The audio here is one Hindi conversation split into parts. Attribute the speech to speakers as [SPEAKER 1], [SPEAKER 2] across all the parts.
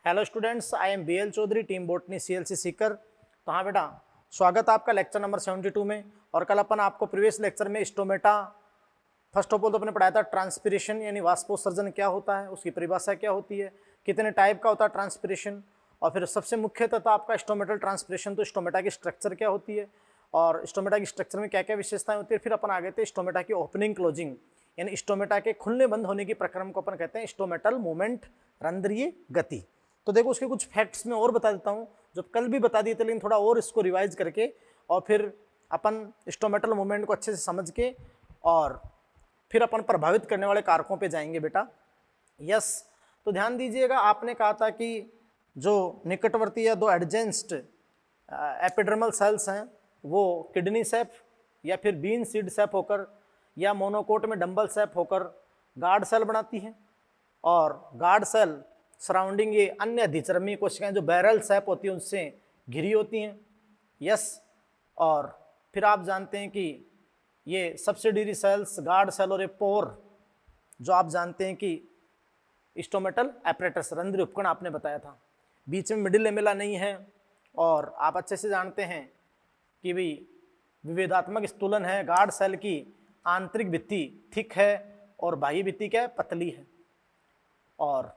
[SPEAKER 1] Hello students, I am B L Chaudhary, team botany CLC Sikar. तो हाँ बेटा, स्वागत है आपका लेक्चर नंबर 72 में। और कल अपन आपको प्रीवियस लेक्चर में स्टोमेटा फर्स्ट ऑफ ऑल तो अपने पढ़ाया था ट्रांसपिरेशन यानी वाष्पोत्सर्जन क्या होता है, उसकी परिभाषा क्या होती है, कितने टाइप का होता है ट्रांसपिरेशन, और फिर सबसे मुख्यतः था आपका स्टोमेटल ट्रांसपिरेशन, तो स्टोमेटा की स्ट्रक्चर क्या होती है और स्टोमेटा की स्ट्रक्चर में क्या क्या विशेषताएं होती है। फिर अपन आगे थे स्टोमेटा की ओपनिंग क्लोजिंग यानी स्टोमेटा के खुलने बंद होने की प्रक्रम को अपन कहते हैं स्टोमेटल मूवमेंट, रंध्रीय गति। तो देखो उसके कुछ फैक्ट्स मैं और बता देता हूँ जो कल भी बता दिए थे, लेकिन थोड़ा और इसको रिवाइज करके और फिर अपन स्टोमेटल मूवमेंट को अच्छे से समझ के और फिर अपन प्रभावित करने वाले कारकों पे जाएंगे बेटा। यस, तो ध्यान दीजिएगा, आपने कहा था कि जो निकटवर्ती या दो एडजेंस्ड एपिडर्मल सेल्स हैं वो किडनी सेप या फिर बीन सीड सेप होकर या मोनोकोट में डंबल सेप होकर गार्ड सेल बनाती हैं, और गार्ड सेल सराउंडिंग ये अन्य अधिचर्मी कोशिकाएं जो बैरल सेप होती हैं उनसे घिरी होती हैं। यस, और फिर आप जानते हैं कि ये सब्सिडियरी सेल्स, गार्ड सेल और ये पोर जो आप जानते हैं कि स्टोमेटल एपरेटस रंध्र उपकरण आपने बताया था, बीच में मिडिल लेमेला नहीं है। और आप अच्छे से जानते हैं कि भी विभेदात्मक स्थूलन है, गार्ड सेल की आंतरिक भित्ति थिक है और बाह्य भित्ति क्या है, पतली है। और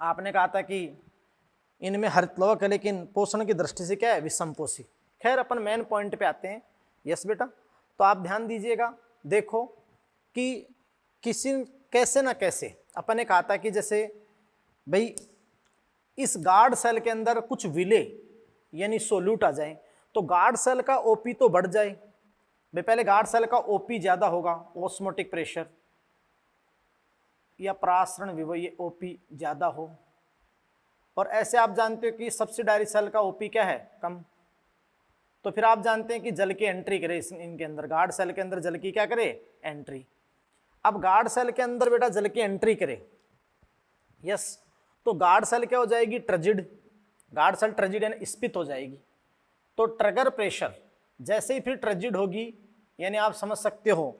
[SPEAKER 1] आपने कहा था कि इनमें हरितलवक है लेकिन पोषण की दृष्टि से क्या है, विषमपोषी। खैर अपन मेन पॉइंट पे आते हैं। यस बेटा, तो आप ध्यान दीजिएगा, देखो कि किसी कैसे ना कैसे अपन ने कहा था कि जैसे भाई इस गार्ड सेल के अंदर कुछ विले यानी सोल्यूट आ जाए तो गार्ड सेल का ओपी तो बढ़ जाए भाई, पहले गार्ड सेल का ओपी ज्यादा होगा, ऑस्मोटिक प्रेशर या प्रासरण विभव ये ओपी ज्यादा हो, और ऐसे आप जानते हो कि सब्सिडारी सेल का ओपी क्या है, कम। तो फिर आप जानते हैं कि जल की एंट्री करे इनके अंदर, गार्ड सेल के अंदर जल की क्या करे, एंट्री। अब गार्ड सेल के अंदर बेटा जल की एंट्री करे, यस, तो गार्ड सेल क्या हो जाएगी, ट्रजिड, गार्ड सेल ट्रजिड यानी स्फीत हो जाएगी। तो ट्रिगर प्रेशर जैसे ही फिर ट्रजिड होगी यानी आप समझ सकते हो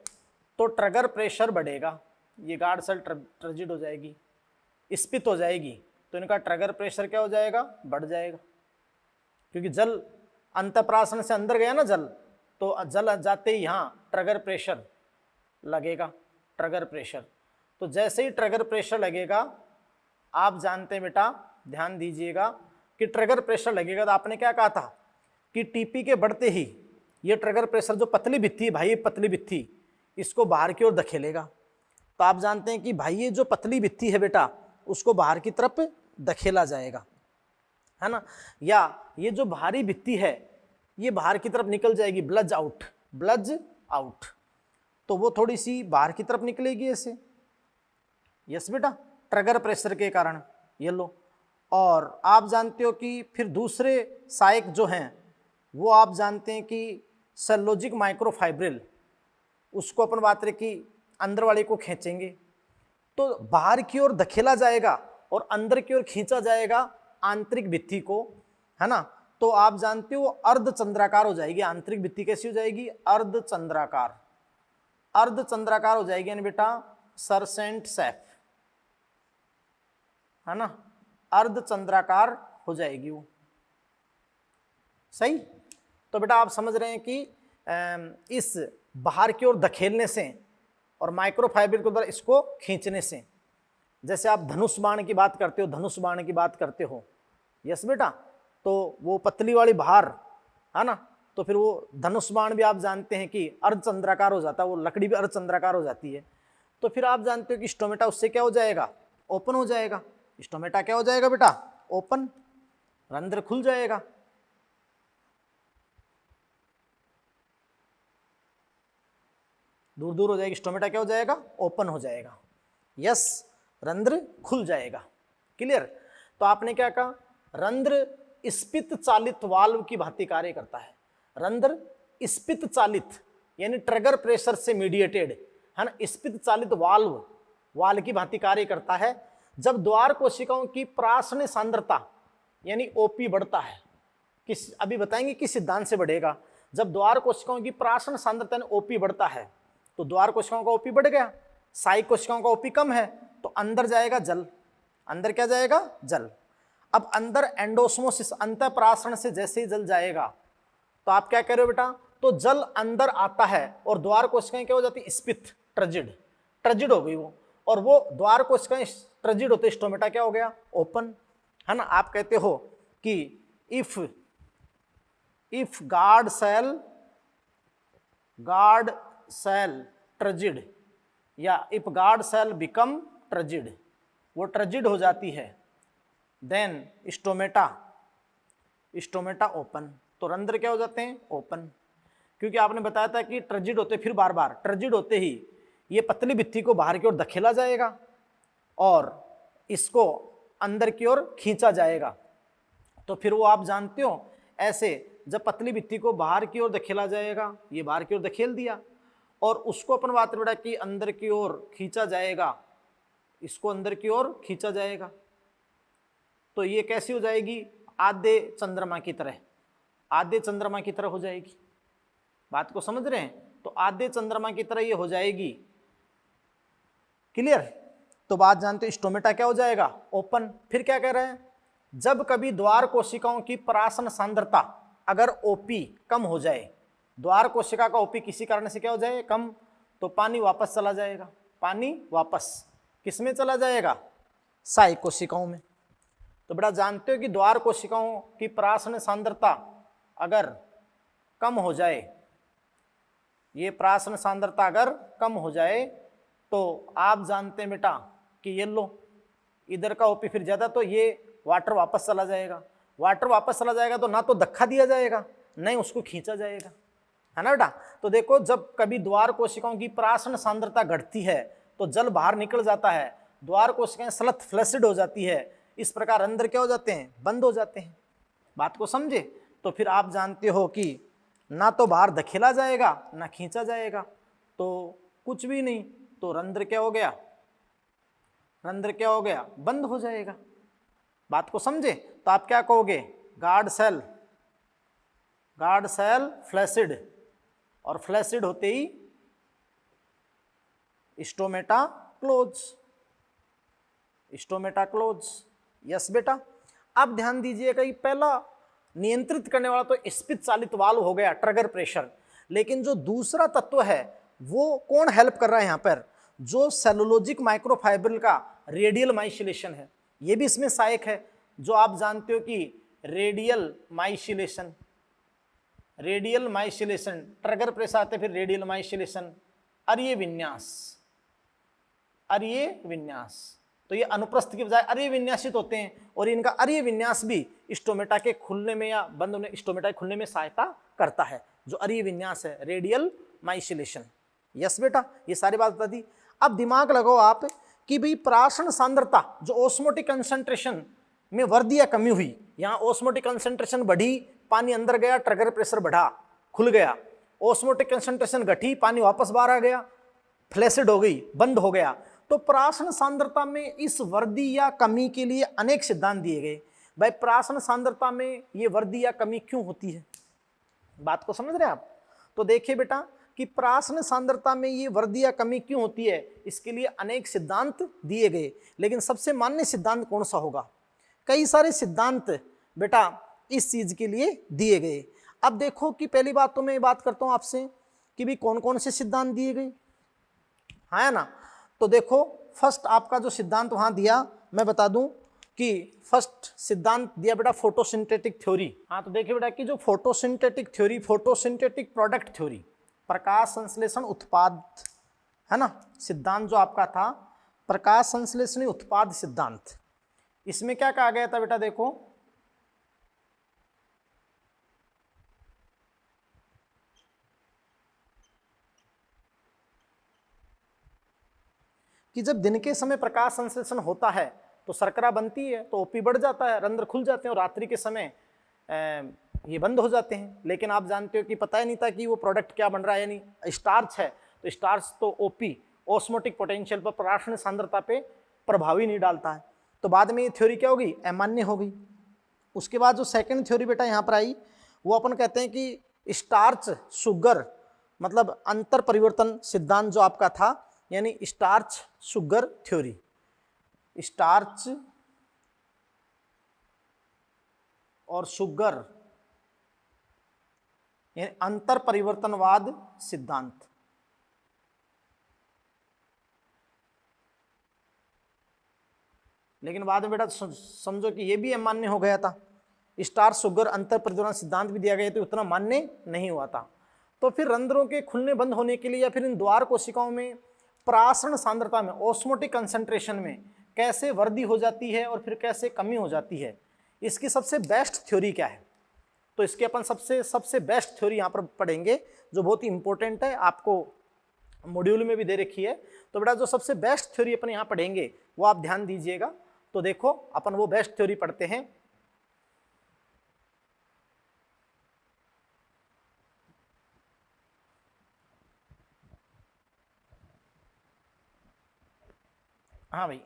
[SPEAKER 1] तो ट्रिगर प्रेशर बढ़ेगा, ये गार्ड सेल ट्रजिड हो जाएगी, स्फीत हो जाएगी, तो इनका ट्रिगर प्रेशर क्या हो जाएगा, बढ़ जाएगा, क्योंकि जल अंतःप्राशन से अंदर गया ना जल, तो जल जाते ही यहाँ ट्रिगर प्रेशर लगेगा, ट्रिगर प्रेशर। तो जैसे ही ट्रिगर प्रेशर लगेगा आप जानते हैं बेटा, ध्यान दीजिएगा कि ट्रिगर प्रेशर लगेगा तो आपने क्या कहा था कि टीपी के बढ़ते ही ये ट्रिगर प्रेशर जो पतली भित्ति भाई, पतली भित्ति इसको बाहर की ओर धकेलेगा। तो आप जानते हैं कि भाई ये जो पतली भित्ति है बेटा उसको बाहर की तरफ धकेला जाएगा, है ना, या ये जो भारी भित्ति है ये बाहर की तरफ निकल जाएगी, ब्लज आउट, ब्लज आउट, तो वो थोड़ी सी बाहर की तरफ निकलेगी ऐसे। यस बेटा, ट्रिगर प्रेशर के कारण, ये लो। और आप जानते हो कि फिर दूसरे सहायक जो हैं वो आप जानते हैं कि सेलोजिक माइक्रोफाइब्रिल, उसको अपन बात रहे कि अंदर वाले को खींचेंगे तो बाहर की ओर धकेला जाएगा और अंदर की ओर खींचा जाएगा आंतरिक भित्ति को, है ना। तो आप जानते हो अर्धचंद्राकार हो जाएगी, आंतरिक भित्ति कैसी हो जाएगी, अर्धचंद्राकार, अर्धचंद्राकार हो जाएगी यानी बेटा सरसेंट सेप, है ना, अर्धचंद्राकार हो जाएगी वो, सही। तो बेटा आप समझ रहे हैं कि इस बाहर की ओर धकेलने से और माइक्रोफाइबर के द्वारा इसको खींचने से, जैसे आप धनुष बाण की बात करते हो, धनुष बाण की बात करते हो, यस बेटा, तो वो पतली वाली बाहर, है ना, तो फिर वो धनुष बाण भी आप जानते हैं कि अर्धचंद्राकार हो जाता है, वो लकड़ी भी अर्धचंद्राकार हो जाती है। तो फिर आप जानते हो कि स्टोमेटा उससे क्या हो जाएगा, ओपन हो जाएगा। स्टोमेटा क्या हो जाएगा बेटा, ओपन, रंध्र खुल जाएगा। दूर दूर हो जाएगी, स्टोमेटा क्या हो जाएगा, ओपन हो जाएगा, यस, रंध्र खुल जाएगा, क्लियर। तो आपने क्या कहा, रंध्र स्फीत चालित वाल्व की भांति कार्य करता है, रंध्र स्फीत चालित यानी ट्रिगर प्रेशर से मीडिएटेड, है ना, स्फीत चालित वाल्व की भांति कार्य करता है। जब द्वार कोशिकाओं की प्रासरण सांद्रता यानी ओपी बढ़ता है, किस अभी बताएंगे किस सिद्धांत से बढ़ेगा, जब द्वार कोशिकाओं की प्रासरण सांद्रता यानी ओपी बढ़ता है तो द्वार कोशिकाओं का ओपी बढ़ गया, साई कोशिकाओं का ओपी कम है तो अंदर जाएगा जल, अंदर क्या जाएगा, जल। अब अंदर एंडोस्मोसिस अंतःप्राशन से जैसे ही जल जाएगा तो आप क्या कह रहे हो बेटा, तो जल अंदर आता है और द्वार कोशिकाएं क्या हो जाती है, स्पिथ, ट्रजिड हो गई वो, और वो द्वार कोशिकाएं ट्रजिड होते, स्टोमेटा क्या हो गया, ओपन, है ना। आप कहते हो कि इफ गार्ड सेल ट्रजिड या इफ गार्ड सेल बिकम ट्रजिड, वो ट्रजिड हो जाती है, देन स्टोमेटा ओपन, तो रंध्र क्या हो जाते हैं, ओपन। क्योंकि आपने बताया था कि ट्रजिड होते, फिर बार बार ट्रजिड होते ही ये पतली भित्ति को बाहर की ओर धकेला जाएगा और इसको अंदर की ओर खींचा जाएगा। तो फिर वो आप जानते हो, ऐसे जब पतली भित्ति को बाहर की ओर धकेला जाएगा, ये बाहर की ओर धकेल दिया, और उसको अपन बात बेटा कि अंदर की ओर खींचा जाएगा, इसको अंदर की ओर खींचा जाएगा, तो ये कैसी हो जाएगी, आधे चंद्रमा की तरह, आधे चंद्रमा की तरह हो जाएगी। बात को समझ रहे हैं, तो आधे चंद्रमा की तरह ये हो जाएगी, क्लियर। तो बात जानते हो, स्टोमेटा क्या हो जाएगा, ओपन। फिर क्या कह रहे हैं, जब कभी द्वार कोशिकाओं की परासन सांद्रता अगर ओपी कम हो जाए, द्वार कोशिका का ओपी किसी कारण से क्या हो जाए, कम, तो पानी वापस चला जाएगा, पानी वापस किसमें चला जाएगा, सहायक कोशिकाओं में। तो बेटा जानते हो कि द्वार कोशिकाओं की परासन सांद्रता अगर कम हो जाए, ये परासन सांद्रता अगर कम हो जाए, तो आप जानते हैं बेटा कि ये लो इधर का ओपी फिर ज्यादा, तो ये वाटर वापस चला जाएगा, वाटर वापस चला जाएगा तो ना तो धक्का दिया जाएगा, नहीं उसको खींचा जाएगा, है ना बेटा। तो देखो, जब कभी द्वार कोशिकाओं की परासन सांद्रता घटती है तो जल बाहर निकल जाता है, द्वार कोशिकाएं स्लथ फ्लैसिड हो जाती है, इस प्रकार अंदर क्या हो जाते हैं, बंद हो जाते हैं। बात को समझे। तो फिर आप जानते हो कि ना तो बाहर धकेला जाएगा ना खींचा जाएगा, तो कुछ भी नहीं, तो रंध्र क्या हो गया, रंध्र क्या हो गया, बंद हो जाएगा। बात को समझे। तो आप क्या कहोगे, गार्ड सेल फ्लैसिड, और फ्लैसिड होते ही स्टोमेटा क्लोज। यस बेटा। अब ध्यान दीजिएगा, ये पहला नियंत्रित करने वाला तो स्पिथ चालित वाल्व हो गया, ट्रिगर प्रेशर, लेकिन जो दूसरा तत्व है वो कौन हेल्प कर रहा है यहाँ पर, जो सेलुलोजिक माइक्रोफाइबर का रेडियल माइसिलेशन है, ये भी इसमें सहायक है। जो आप जानते हो कि रेडियल माइसिलेशन ट्रिगर प्रेशर आते, फिर रेडियल माइसिलेशन, अरीय विन्यास, तो ये अनुप्रस्थ की बजाय अरीय विन्यासित होते हैं, और इनका अरीय विन्यास भी स्टोमेटा के खुलने में या बंद होने, स्टोमेटा के खुलने में सहायता करता है, जो अरीय विन्यास है, रेडियल माइसिलेशन। यस बेटा, ये सारी बात बता दी। अब दिमाग लगाओ आप कि भाई परासन सांद्रता, जो ऑस्मोटिक कंसंट्रेशन में वृद्धि या कमी हुई, यहाँ ऑस्मोटिक कंसंट्रेशन बढ़ी, पानी अंदर गया, ट्रिगर प्रेशर बढ़ा, खुल गया, ऑस्मोटिक कंसंट्रेशन घटी, पानी वापस बाहर आ गया, फ्लैसिड हो गई, बंद हो गया। तो परासन सांद्रता में इस वृद्धि या कमी के लिए अनेक सिद्धांत दिए गए। भाई परासन सांद्रता में ये वृद्धि या कमी क्यों होती है, बात को समझ रहे हैं आप। तो देखिए बेटा कि परासन सांद्रता में ये वृद्धि या कमी क्यों होती है, इसके लिए अनेक सिद्धांत दिए गए, लेकिन सबसे मान्य सिद्धांत कौन सा होगा, कई सारे सिद्धांत बेटा इस चीज के लिए दिए गए। अब देखो कि पहली बात तो मैं बात करता हूं आपसे कि भी कौन कौन से सिद्धांत दिए गए, है ना। तो देखो फर्स्ट आपका जो सिद्धांत वहां दिया, मैं बता दूं कि फर्स्ट सिद्धांत दिया बेटा फोटोसिंथेटिक थ्योरी। हाँ, तो देखिए बेटा कि जो photosynthetic theory, photosynthetic product theory, प्रकाश संश्लेषण उत्पाद, है ना, सिद्धांत जो आपका था प्रकाश संश्लेषणी उत्पाद सिद्धांत, इसमें क्या कहा गया था बेटा, देखो कि जब दिन के समय प्रकाश संश्लेषण होता है तो शर्करा बनती है, तो ओपी बढ़ जाता है, रंध्र खुल जाते हैं, और रात्रि के समय ये बंद हो जाते हैं। लेकिन आप जानते हो कि पता ही नहीं था कि वो प्रोडक्ट क्या बन रहा है, यानी स्टार्च है, तो स्टार्च तो ओपी ऑस्मोटिक पोटेंशियल पर, परासन सांद्रता पे प्रभाव ही नहीं डालता है। तो बाद में ये थ्योरी क्या होगी, अमान्य हो गई। उसके बाद जो सेकंड थ्योरी बेटा यहाँ पर आई, वो अपन कहते हैं कि स्टार्च शुगर मतलब अंतर परिवर्तन सिद्धांत जो आपका था, यानी स्टार्च शुगर थ्योरी, स्टार्च और शुगर, यानी अंतर परिवर्तनवाद सिद्धांत। लेकिन बाद में बेटा समझो कि ये भी अमान्य हो गया था, स्टार शुगर अंतर परिवर्तन सिद्धांत भी दिया गया तो उतना मान्य नहीं हुआ था। तो फिर रंध्रों के खुलने बंद होने के लिए या फिर इन द्वार कोशिकाओं में परासरण सांद्रता में, ऑस्मोटिक कंसंट्रेशन में कैसे वृद्धि हो जाती है और फिर कैसे कमी हो जाती है, इसकी सबसे बेस्ट थ्योरी क्या है। तो इसके अपन सबसे बेस्ट थ्योरी यहाँ पर पढ़ेंगे जो बहुत ही इंपॉर्टेंट है, आपको मॉड्यूल में भी दे रखी है। तो बेटा जो सबसे बेस्ट थ्योरी अपन यहाँ पढ़ेंगे वो आप ध्यान दीजिएगा। तो देखो अपन वो बेस्ट थ्योरी पढ़ते हैं। हाँ भाई,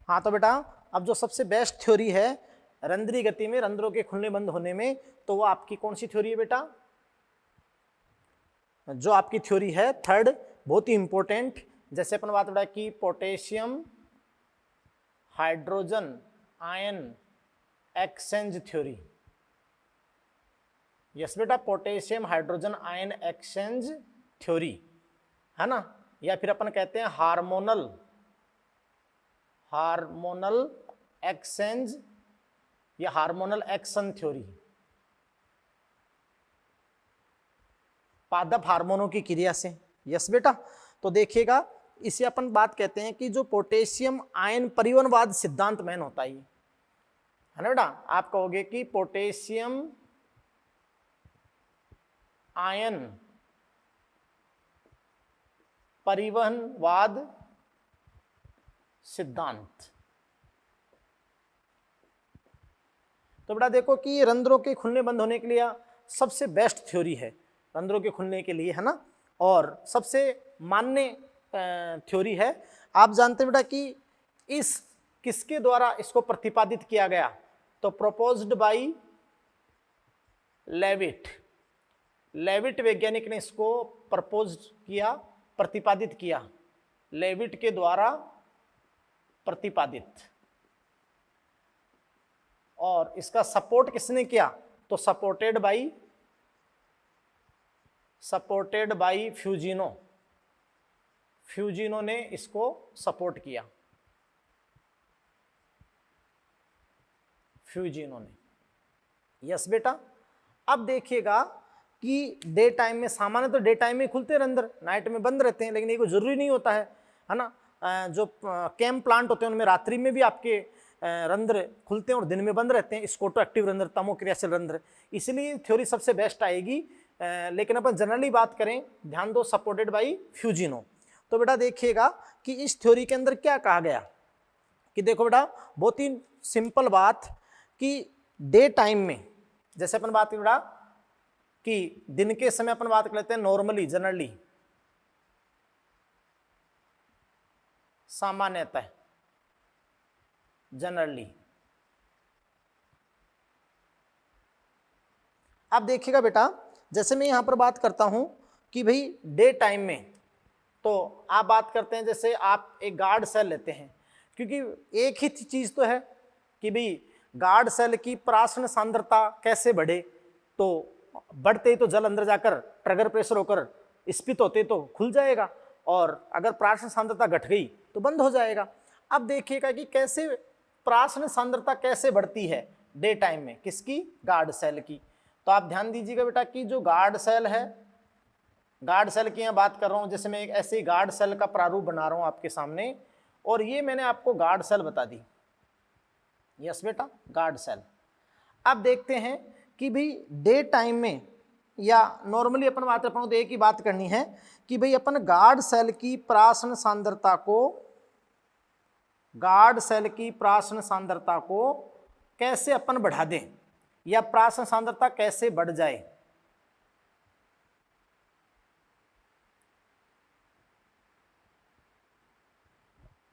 [SPEAKER 1] हाँ तो बेटा अब जो सबसे बेस्ट थ्योरी है रंध्रीय गति में, रंध्रों के खुलने बंद होने में, तो वो आपकी कौन सी थ्योरी है बेटा? जो आपकी थ्योरी है थर्ड, बहुत ही इंपॉर्टेंट। जैसे अपन बात बढ़ा कि potassium hydrogen ion exchange theory. Yes बेटा, potassium hydrogen ion exchange theory है ना, या फिर अपन कहते हैं हार्मोनल एक्सचेंज या हार्मोनल एक्शन थ्योरी, पादप हार्मोनों की क्रिया से। यस बेटा, तो देखिएगा इसे अपन बात कहते हैं कि जो पोटेशियम आयन परिवहनवाद सिद्धांत मेन होता है ना बेटा। आप कहोगे कि पोटेशियम आयन परिवहनवाद सिद्धांत। तो बेटा देखो कि रंध्रों के खुलने बंद होने के लिए सबसे बेस्ट थ्योरी है रंध्रों के खुलने के लिए, है ना, और सबसे मान्य थ्योरी है। आप जानते हैं बेटा कि इस किसके द्वारा इसको प्रतिपादित किया गया? तो प्रपोज्ड बाय लेविट। लेविट वैज्ञानिक ने इसको प्रपोज किया, प्रतिपादित किया, लेविट के द्वारा प्रतिपादित। और इसका सपोर्ट किसने किया? तो सपोर्टेड बाय फ्यूजिनो ने इसको सपोर्ट किया, फ्यूजिनो ने। यस बेटा, अब देखिएगा कि डे टाइम में, सामान्य तो डे टाइम में खुलते हैं रंध्र, नाइट में बंद रहते हैं, लेकिन ये कोई जरूरी नहीं होता है ना। जो कैम प्लांट होते हैं उनमें रात्रि में भी आपके रंध्र खुलते हैं और दिन में बंद रहते हैं, स्कोटो एक्टिव रंध्र, तमो क्रियाशील रंध्र, इसलिए थ्योरी सबसे बेस्ट आएगी। लेकिन अपन जनरली बात करें, ध्यान दो, सपोर्टेड बाय फ्यूजिनो। तो बेटा देखिएगा कि इस थ्योरी के अंदर क्या कहा गया कि देखो बेटा बहुत ही सिंपल बात कि डे टाइम में, जैसे अपन बात करें बेटा कि दिन के समय अपन बात कर लेते हैं नॉर्मली, जनरली, सामान्यतः, जनरली। अब देखिएगा बेटा, जैसे मैं यहां पर बात करता हूं कि भाई डे टाइम में, तो आप बात करते हैं जैसे आप एक गार्ड सेल लेते हैं, क्योंकि एक ही चीज तो है कि भाई गार्ड सेल की परासरण सांद्रता कैसे बढ़े, तो बढ़ते ही तो जल अंदर जाकर ट्रिगर प्रेशर होकर स्फीत होते तो खुल जाएगा, और अगर परासरण सांद्रता घट गई तो बंद हो जाएगा। अब देखिएगा कि कैसे परासरण सांद्रता कैसे बढ़ती है डे टाइम में, किसकी? गार्ड सेल की। तो आप ध्यान दीजिएगा बेटा कि जो गार्ड सेल है, गार्ड सेल की यहाँ बात कर रहा हूं, जैसे मैं एक ऐसे गार्ड सेल का प्रारूप बना रहा हूं आपके सामने, और ये मैंने आपको गार्ड सेल बता दी। यस बेटा, गार्ड सेल। अब देखते हैं कि भाई डे टाइम में या नॉर्मली अपन बात कर, तो एक ही बात करनी है कि भाई अपन गार्ड सेल की परासरण सांद्रता को, गार्ड सेल की परासरण सांद्रता को कैसे अपन बढ़ा दें या परासरण सांद्रता कैसे बढ़ जाए।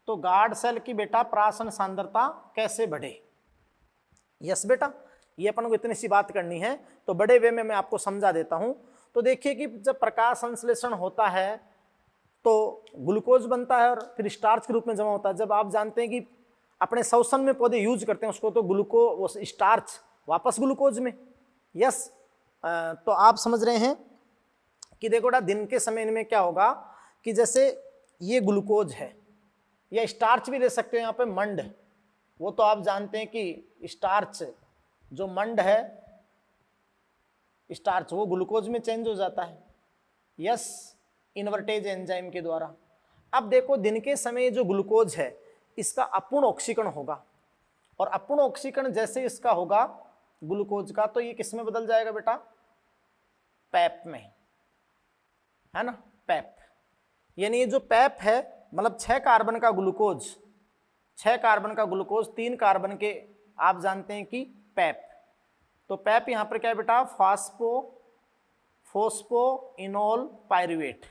[SPEAKER 1] तो गार्ड सेल की बेटा प्राशन सांद्रता कैसे बढ़े। यस बेटा, ये अपन को इतनी सी बात करनी है, तो बड़े वे में मैं आपको समझा देता हूं। तो देखिए कि जब प्रकाश संश्लेषण होता है तो ग्लूकोज बनता है और फिर स्टार्च के रूप में जमा होता है। जब आप जानते हैं कि अपने श्वसन में पौधे यूज करते हैं उसको, तो वो स्टार्च वापस ग्लूकोज में। यस, तो आप समझ रहे हैं कि देखो बेटा दिन के समय इनमें क्या होगा कि जैसे ये ग्लूकोज है, या स्टार्च भी ले सकते हो यहाँ पे मंड, वो तो आप जानते हैं कि स्टार्च जो मंड है स्टार्च वो ग्लूकोज में चेंज हो जाता है। यस, इन्वर्टेज एंजाइम के द्वारा। अब देखो दिन के समय जो ग्लूकोज है इसका अपूर्ण ऑक्सीकरण होगा, और अपूर्ण ऑक्सीकरण जैसे इसका होगा ग्लूकोज का, तो ये किस में बदल जाएगा बेटा, पैप में, है ना, पैप। यानी ये जो पैप है मतलब 6 कार्बन का ग्लूकोज, 6 कार्बन का ग्लूकोज 3 कार्बन के आप जानते हैं कि पैप। तो पैप यहाँ पर क्या है बेटा, फोस्फोइनोल पायरुवेट।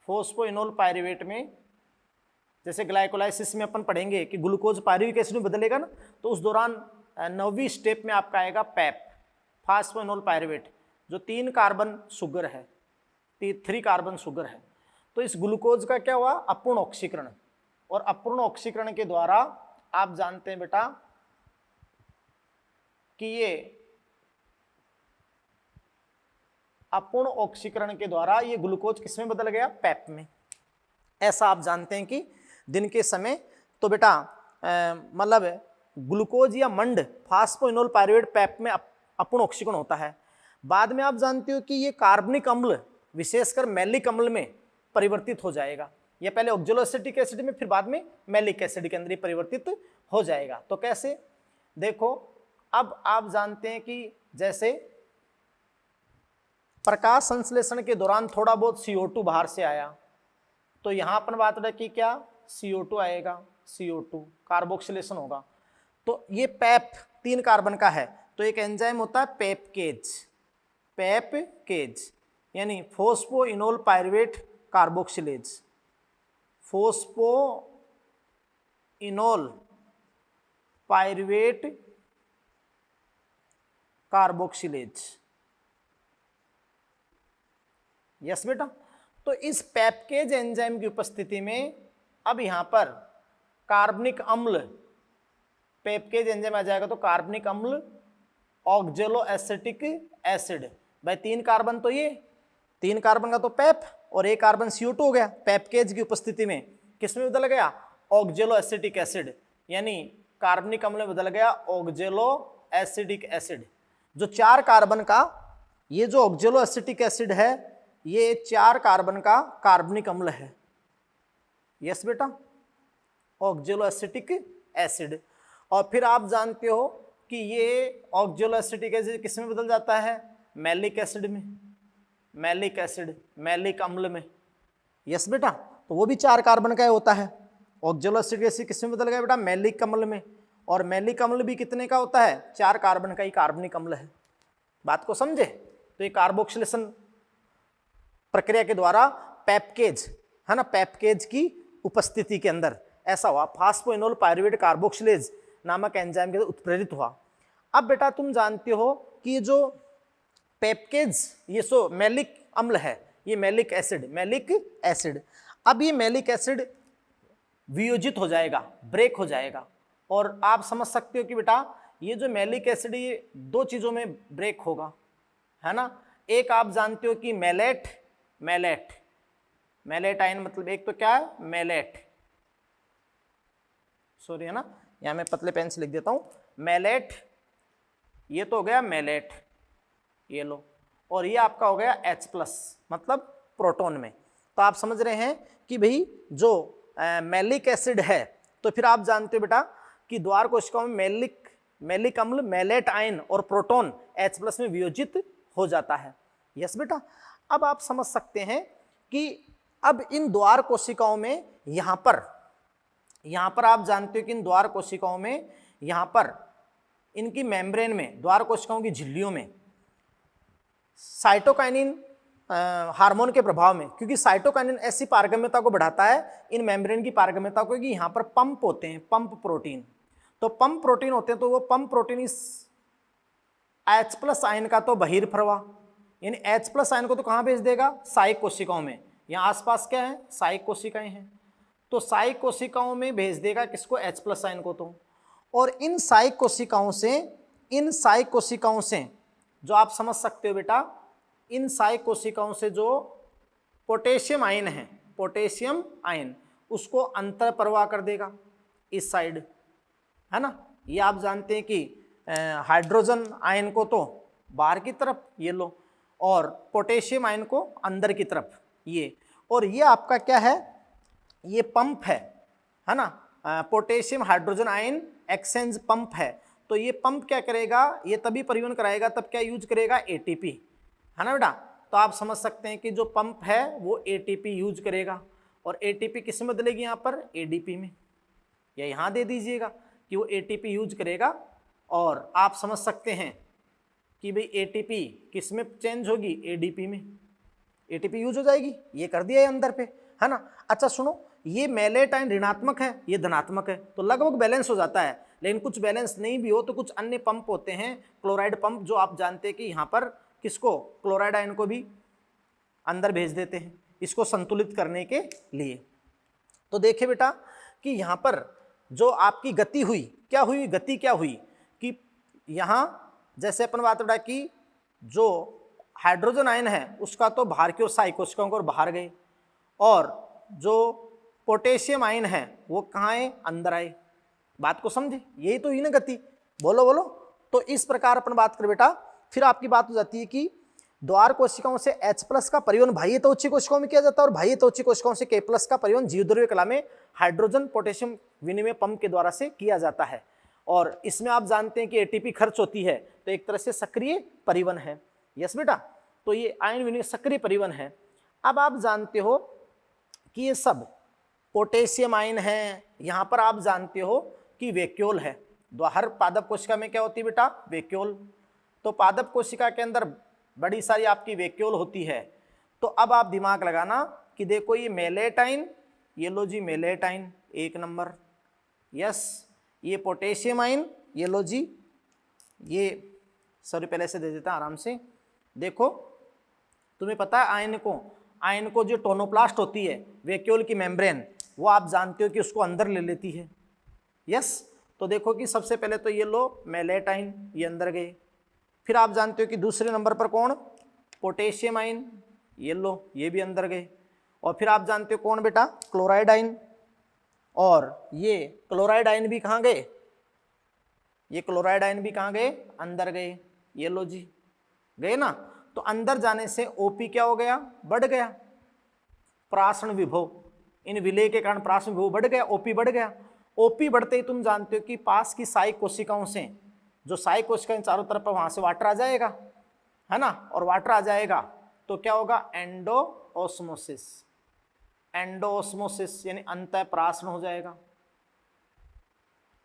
[SPEAKER 1] फोस्फोइनोल पायरुवेट में जैसे ग्लाइकोलाइसिस में अपन पढ़ेंगे कि ग्लूकोज पायरुविक एसिड में बदलेगा ना, तो उस दौरान 9वीं स्टेप में आपका आएगा पैप, फास्फोइनोल पायरुवेट, जो 3 कार्बन शुगर है, 3 कार्बन शुगर है। तो इस ग्लूकोज का क्या हुआ, अपूर्ण ऑक्सीकरण, और अपूर्ण ऑक्सीकरण के द्वारा आप जानते हैं बेटा कि ये अपूर्ण ऑक्सीकरण के द्वारा ये ग्लूकोज किसमें बदल गया, पैप में। ऐसा आप जानते हैं कि दिन के समय तो बेटा मतलब ग्लूकोज या मंड फास्फोइनोल पायरुवेट पैप में अपूर्ण ऑक्सीकरण होता है। बाद में आप जानते हो कि ये कार्बनिक अम्ल विशेषकर मैलिक अम्ल में परिवर्तित हो जाएगा। ये पहले ऑक्जेलोएसिटिक एसिड में, फिर बाद में मैलिक एसिड के अंदर परिवर्तित हो जाएगा। तो कैसे, देखो अब आप जानते हैं कि जैसे प्रकाश संश्लेषण के दौरान थोड़ा बहुत CO2 बाहर से आया, तो यहां अपन बात रहे कि क्या CO2 आएगा, CO2 कार्बोक्सिलेशन होगा। तो ये पैप 3 कार्बन का है, तो एक एंजाइम होता है पेपकेज, पेपकेज यानी phosphoenol pyruvate carboxylase, phosphoenol pyruvate carboxylase. Yes बेटा, तो इस पेपकेज एंजाइम की उपस्थिति में अब यहां पर कार्बनिक अम्ल, पेपकेज एंजाइम आ जाएगा तो कार्बनिक अम्ल ऑक्जेलोएसिटिक एसिड। भाई 3 कार्बन तो ये 3 कार्बन का तो पैप और 1 कार्बन CO2 हो गया। पेपकेज की उपस्थिति में किसमें बदल गया, ऑक्जेलोएसिटिक एसिड, यानी कार्बनिक अम्ल में बदल गया ऑक्जेलोएसिटिक एसिड। जो 4 कार्बन का ये जो ऑक्जेलोएसिटिक एसिड है ये 4 कार्बन का कार्बनिक अम्ल है। यस बेटा, ऑक्जेलोएसिटिक एसिड। और फिर आप जानते हो कि ये ऑक्जेलोएसिटिक एसिड किस में बदल जाता है, मैलिक एसिड में, मैलिक एसिड मैलिक अम्ल में। यस बेटा, तो वो भी 4 कार्बन का होता है। ऑक्जेलोएसिटिक एसिड किस में बदल गया बेटा, मैलिक अम्ल में। और मैलिक अम्ल भी कितने का होता है, 4 कार्बन का ही कार्बनिक अम्ल है। बात को समझे, तो ये कार्बोक्सिलेशन प्रक्रिया के द्वारा पेपकेज, है ना, पेपकेज की उपस्थिति के अंदर ऐसा हुआ, फास्फोइनोल पायरुवेट कार्बोक्सिलेज नामक एंजाइम के उत्प्रेरित हुआ। अब बेटा तुम जानते हो कि ये जो पेपकेज ये सो मैलिक अम्ल है, ये मैलिक एसिड, मैलिक एसिड। अब ये मैलिक एसिड वियोजित हो जाएगा, ब्रेक हो जाएगा। और आप समझ सकते हो कि बेटा ये जो मैलिक एसिड ये 2 चीजों में ब्रेक होगा, है ना। एक आप जानते हो कि मैलेट, मैलेट मैलेट आयन मतलब एक तो क्या है, मैलेट, सॉरी है ना, यहां मैं पतले पेन से लिख देता हूं, मैलेट, ये तो हो गया मैलेट, ये लो, और ये आपका हो गया H+ मतलब प्रोटॉन में। तो आप समझ रहे हैं कि भाई जो मैलिक एसिड है, तो फिर आप जानते हो बेटा कि द्वार कोशिकाओं में मैलिक अम्ल, मैलेट आयन और प्रोटॉन H+ में वियोजित हो जाता है। यस बेटा, अब आप समझ सकते हैं कि अब इन द्वार कोशिकाओं में यहां पर आप जानते हो कि इन द्वार कोशिकाओं में यहां पर इनकी मेम्ब्रेन में, द्वार कोशिकाओं की झिल्लियों में साइटोकाइनिन हार्मोन के प्रभाव में, क्योंकि साइटोकाइनिन ऐसी पारगम्यता को बढ़ाता है इन मेम्ब्रेन की पारगम्यता को कि यहाँ पर पंप होते हैं, पंप प्रोटीन। तो पंप प्रोटीन होते हैं, तो वो पंप प्रोटीन इस H+ आयन का तो बहिर्प्रवाह, यानी H+ आयन को तो कहाँ भेज देगा, सहायक कोशिकाओं में। यहाँ आसपास क्या है, सहायक कोशिकाएं हैं, तो सहायक कोशिकाओं में भेज देगा किसको, H+ आयन को। तो और इन सहायक कोशिकाओं से जो आप समझ सकते हो बेटा, इन सहायक कोशिकाओं से जो पोटेशियम आयन है, पोटेशियम आयन उसको अंतर प्रवाह कर देगा इस साइड, है ना। ये आप जानते हैं कि हाइड्रोजन आयन को तो बाहर की तरफ ये लो, और पोटेशियम आयन को अंदर की तरफ ये। और ये आपका क्या है, ये पंप है ना, potassium hydrogen ion exchange pump है। तो ये पंप क्या करेगा, ये तभी परिवहन कराएगा, तब क्या यूज करेगा, एटीपी, है ना बेटा। तो आप समझ सकते हैं कि जो पंप है वो एटीपी यूज करेगा, और एटीपी किस में बदलेगी, यहाँ पर एडीपी में, या यहाँ दे दीजिएगा कि वो एटीपी यूज करेगा। और आप समझ सकते हैं कि भाई एटीपी किस में चेंज होगी, एडीपी में, एटीपी यूज हो जाएगी। ये कर दिया है अंदर पे, है ना। अच्छा सुनो, ये मेलेट आयन ऋणात्मक है, ये धनात्मक है, तो लगभग बैलेंस हो जाता है। लेकिन कुछ बैलेंस नहीं भी हो तो कुछ अन्य पंप होते हैं, क्लोराइड पंप, जो आप जानते हैं कि यहाँ पर किसको, क्लोराइड आयन को भी अंदर भेज देते हैं इसको संतुलित करने के लिए। तो देखिए बेटा कि यहाँ पर जो आपकी गति हुई, क्या हुई, गति क्या हुई कि यहाँ जैसे अपन बात उड़ा कि जो हाइड्रोजन आयन है उसका तो बाहर की ओर सहायक कोशिकाओं को बाहर गए, और जो पोटेशियम आयन है वो कहाँ आए, अंदर आए। बात को समझे, यही तो हुई ना गति, बोलो बोलो। तो इस प्रकार अपन बात करें बेटा, फिर आपकी बात हो जाती है कि द्वार कोशिकाओं से H+ का परिवहन बाह्य त्वची कोशिकाओं में किया जाता है, और बाह्य त्वची कोशिकाओं से K+ का परिवहन जीवद्रव्य कला में हाइड्रोजन पोटेशियम विनिमय पंप के द्वारा से किया जाता है। और इसमें आप जानते हैं कि एटीपी खर्च होती है, तो एक तरह से सक्रिय परिवहन है। यस बेटा, तो ये आयन विनिमय सक्रिय परिवहन है। अब आप जानते हो कि ये सब पोटेशियम आयन है, यहाँ पर आप जानते हो कि वैक्यूल है। हर पादप कोशिका में क्या होती है बेटा, वैक्यूल। तो पादप कोशिका के अंदर बड़ी सारी आपकी वैक्यूल होती है। तो अब आप दिमाग लगाना कि देखो ये मेलेट आयन, ये लो जी मेलेट आयन 1 नंबर, यस। ये पोटेशियम आयन, ये लो जी, ये सॉरी पहले से दे देता आराम से। देखो तुम्हें पता है आयन को जो टोनोप्लास्ट होती है वैक्यूल की मेम्ब्रेन, वो आप जानते हो कि उसको अंदर ले लेती है, यस। तो देखो कि सबसे पहले तो ये लो मेलेट आयन, ये अंदर गए। फिर आप जानते हो कि दूसरे नंबर पर कौन, पोटेशियम आयन, ये लो, ये भी अंदर गए। और फिर आप जानते हो कौन बेटा, क्लोराइड आयन, और ये क्लोराइड आयन भी कहाँ गए, ये क्लोराइड आयन भी कहाँ गए, अंदर गए। ये लो जी, गए ना। तो अंदर जाने से ओपी क्या हो गया, बढ़ गया, प्राशन विभव, इन विलय के कारण प्राशन विभव बढ़ गया, ओपी बढ़ गया। ओपी बढ़ते ही तुम जानते हो कि पास की सहायक कोशिकाओं से, जो सहायक कोशिकाएं चारों तरफ वहां से वाटर आ जाएगा, है ना। और वाटर आ जाएगा तो क्या होगा, एंडोऑस्मोसिस, एंडोऑस्मोसिस यानी अंतःप्राशन हो जाएगा।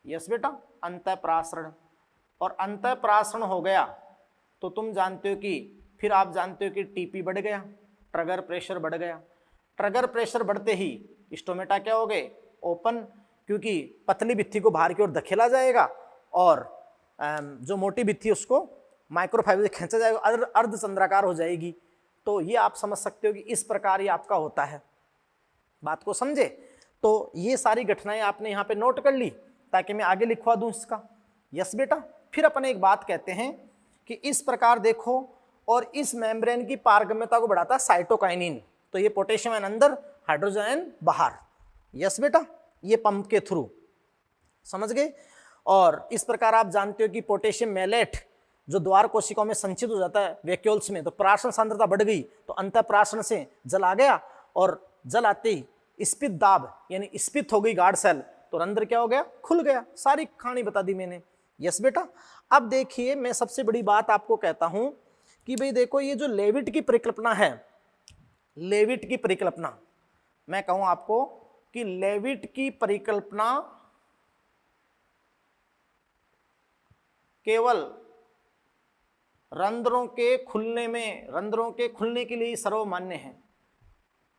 [SPEAKER 1] यस बेटा, अंतःप्रासरण। और अंतःप्रासरण हो गया तो तुम जानते हो कि फिर आप जानते हो कि टीपी बढ़ गया, ट्रिगर प्रेशर बढ़ गया। ट्रिगर प्रेशर बढ़ते ही स्टोमेटा क्या हो गए, ओपन, क्योंकि पतली भित्ति को बाहर की ओर धकेला जाएगा, और जो मोटी भित्ति उसको माइक्रोफाइबर से खींचा जाएगा, अर्धचंद्राकार हो जाएगी। तो ये आप समझ सकते हो कि इस प्रकार ये आपका होता है। बात को समझे। तो ये सारी घटनाएं आपने यहाँ पे नोट कर ली ताकि मैं आगे लिखवा दूं इसका। यस बेटा, फिर अपन एक बात कहते हैं कि इस प्रकार देखो, और इस मेम्ब्रेन की पारगम्यता को बढ़ाता है साइटोकाइनिन। तो ये पोटेशियम आयन अंदर, हाइड्रोजन आयन बाहर। यस बेटा, ये पंप के थ्रू, समझ गए। और इस प्रकार आप जानते हो कि पोटेशियम मेलेट जो द्वार कोशिकाओं में संचित हो जाता है वैक्यूल्स में, तो प्राशन सांद्रता बढ़ गई, तो अंतःप्राशन से जल आ गया, और जल आते ही स्पित दाब यानी स्पित हो गई गार्ड सेल, तो अंदर क्या हो गया, खुल गया। सारी कहानी बता दी मैंने। यस बेटा, अब देखिए मैं सबसे बड़ी बात आपको कहता हूं कि भाई देखो ये जो लेविट की परिकल्पना है, लेविट की परिकल्पना, मैं कहूं आपको कि लेविट की परिकल्पना केवल रंध्रों के खुलने में, रंध्रों के खुलने के लिए सर्वमान्य है,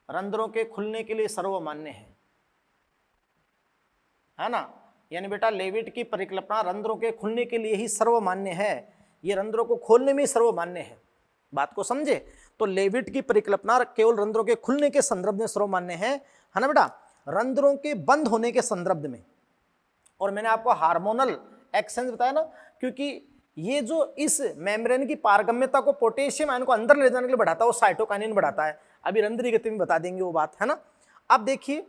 [SPEAKER 1] रंध्रों के खुलने के लिए सर्वमान्य है ना। यानी बेटा लेविट की परिकल्पना रंध्रों के खुलने के लिए ही सर्वमान्य है, ये रंध्रों को खोलने में ही सर्वमान्य है। बात को समझे? तो लेविट की परिकल्पना केवल रंध्रों के खुलने के संदर्भ में सर्वमान्य है ना बेटा, रंध्रों के बंद होने के संदर्भ में। और मैंने आपको हार्मोनल एक्सचेंज बताया ना, क्योंकि ये जो इस मेम्ब्रेन की पारगम्यता को पोटेशियम आयन को अंदर ले जाने के लिए बढ़ाता है वो साइटोकाइनिन बढ़ाता है। अभी रंध्रीय गति में बता देंगे वो बात, है ना। अब देखिए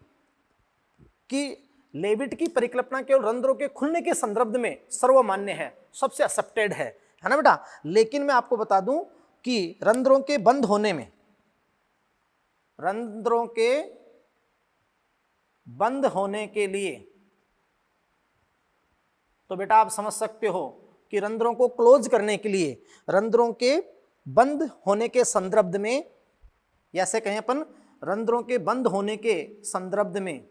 [SPEAKER 1] कि लेविट की परिकल्पना केवल रंध्रों के खुलने के संदर्भ में सर्वमान्य है, सबसे एक्सेप्टेड है ना बेटा। लेकिन मैं आपको बता दूं कि रंध्रों के बंद होने में, रंध्रों के बंद होने के लिए तो बेटा आप समझ सकते हो कि रंध्रों को क्लोज करने के लिए, रंध्रों के बंद होने के संदर्भ में, या ऐसे कहें अपन रंध्रों के बंद होने के संदर्भ में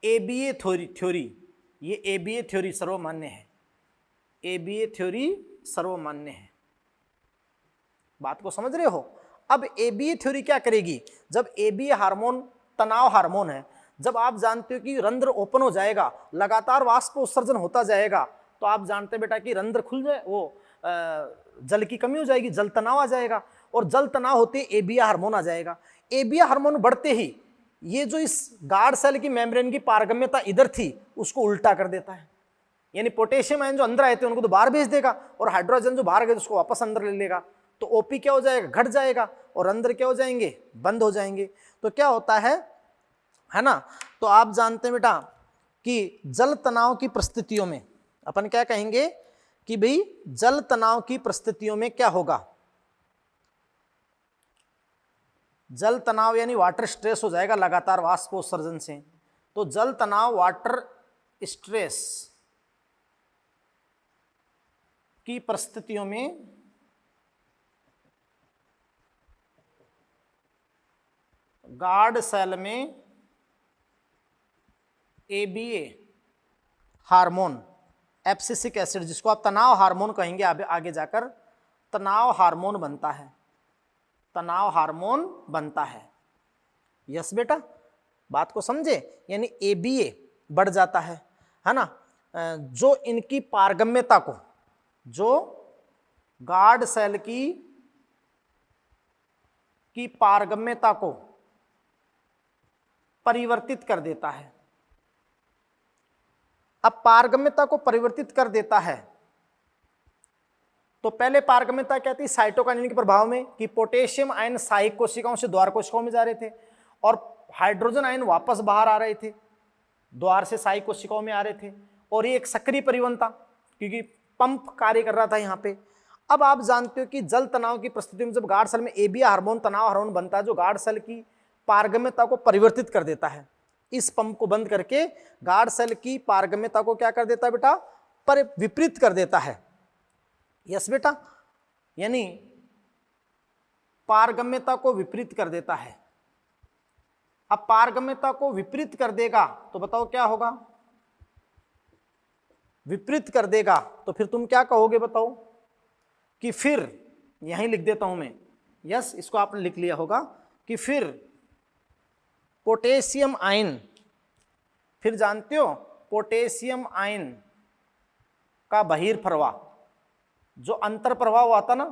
[SPEAKER 1] एबीए थ्योरी, ये एबीए थ्योरी सर्वमान्य है, एबीए थ्योरी सर्वमान्य है। बात को समझ रहे हो? अब एबीए थ्योरी क्या करेगी? जब एबीए हार्मोन तनाव हार्मोन है, जब आप जानते हो कि रंध्र ओपन हो जाएगा, लगातार वाष्प उत्सर्जन होता जाएगा, तो आप जानते हैं बेटा कि रंध्र खुल जाए, वो जल की कमी हो जाएगी, जल तनाव आ जाएगा, और जल तनाव होते ही एबीए हार्मोन आ जाएगा। एबीए हार्मोन बढ़ते ही ये जो इस गार्ड सेल की मेम्ब्रेन की पारगम्यता इधर थी उसको उल्टा कर देता है, यानी पोटेशियम आयन जो अंदर आए थे उनको तो बाहर भेज देगा, और हाइड्रोजन जो बाहर गए उसको वापस अंदर ले लेगा। तो ओपी क्या हो जाएगा? घट जाएगा, और रंध्र क्या हो जाएंगे? बंद हो जाएंगे। तो क्या होता है ना। तो आप जानते हैं बेटा कि जल तनाव की परिस्थितियों में अपन क्या कहेंगे कि भाई जल तनाव की परिस्थितियों में क्या होगा? जल तनाव यानी वाटर स्ट्रेस हो जाएगा लगातार वाष्पोत्सर्जन से। तो जल तनाव, वाटर स्ट्रेस की परिस्थितियों में गार्ड सेल में एबीए हार्मोन, एब्सिसिक एसिड, जिसको आप तनाव हार्मोन कहेंगे आगे जाकर, तनाव हार्मोन बनता है, तनाव हार्मोन बनता है। यस बेटा, बात को समझे? यानी एबीए बढ़ जाता है ना, जो इनकी पारगम्यता को, जो गार्ड सेल की पारगम्यता को परिवर्तित कर देता है। अब पारगम्यता को परिवर्तित कर देता है तो पहले पारगम्यता क्या थी? साइटोकाइनिन के प्रभाव में, कि पोटेशियम आयन सहायक कोशिकाओं से द्वार कोशिकाओं में जा रहे थे और हाइड्रोजन आयन वापस बाहर आ रहे थे, द्वार से सहायक कोशिकाओं में आ रहे थे, और ये एक सक्रिय परिवहन था क्योंकि पंप कार्य कर रहा था यहाँ पे। अब आप जानते हो कि जल तनाव की परिस्थिति में जब गार्ड सेल में एबीए हार्मोन, तनाव हार्मोन बनता है जो गार्ड सेल की पारगम्यता को परिवर्तित कर देता है। इस पंप को बंद करके गार्ड सेल की पारगम्यता को क्या कर देता है बेटा? विपरीत कर देता है। यस बेटा, यानी पारगम्यता को विपरीत कर देता है। अब पारगम्यता को विपरीत कर देगा तो बताओ क्या होगा? विपरीत कर देगा तो फिर तुम क्या कहोगे बताओ? कि फिर, यहीं लिख देता हूं मैं, यस इसको आपने लिख लिया होगा, कि फिर पोटेशियम आयन, फिर जानते हो पोटेशियम आयन का बहिर्प्रवाह, जो अंतर प्रवाह हुआ था ना,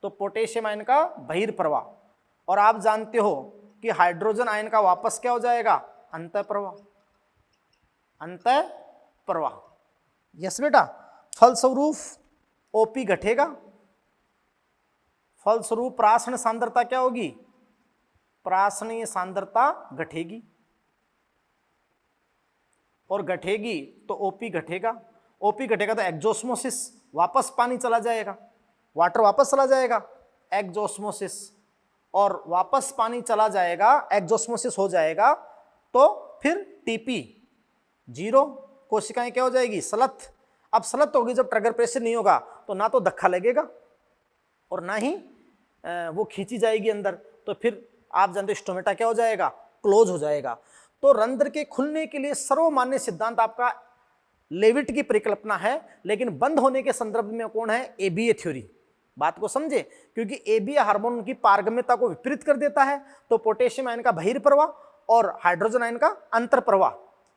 [SPEAKER 1] तो पोटेशियम आयन का बहिर्प्रवाह, और आप जानते हो कि हाइड्रोजन आयन का वापस क्या हो जाएगा? अंतःप्रवाह, अंतःप्रवाह। यस बेटा, फलस्वरूप ओपी घटेगा, फलस्वरूप प्राशन सांद्रता क्या होगी? प्राशनीय सांद्रता घटेगी, और घटेगी तो ओपी घटेगा, ओपी घटेगा तो एक्जोस्मोसिस, वापस पानी चला जाएगा, वाटर वापस चला जाएगा, एक्जोस्मोसिस, और वापस पानी चला जाएगा, एक्जोस्मोसिस हो जाएगा, तो फिर टीपी 0, कोशिकाएं क्या हो जाएगी? सलथ। अब सलथ होगी जब ट्रिगर प्रेशर नहीं होगा तो ना तो धक्का लगेगा और ना ही वो खींची जाएगी अंदर, तो फिर आप जानते हो स्टोमेटा क्या हो जाएगा? क्लोज हो जाएगा। तो रंध्र के खुलने के लिए सर्वमान्य सिद्धांत आपका लेविट की परिकल्पना है, लेकिन बंद होने के संदर्भ में कौन है, एबीए थ्योरी। बात को समझे, क्योंकि एबीए हार्मोन की पारगम्यता को विपरीत कर देता है, तो पोटेशियम आयन का बहिर्प्रवाह और हाइड्रोजन आयन का अंतर्प्रवाह।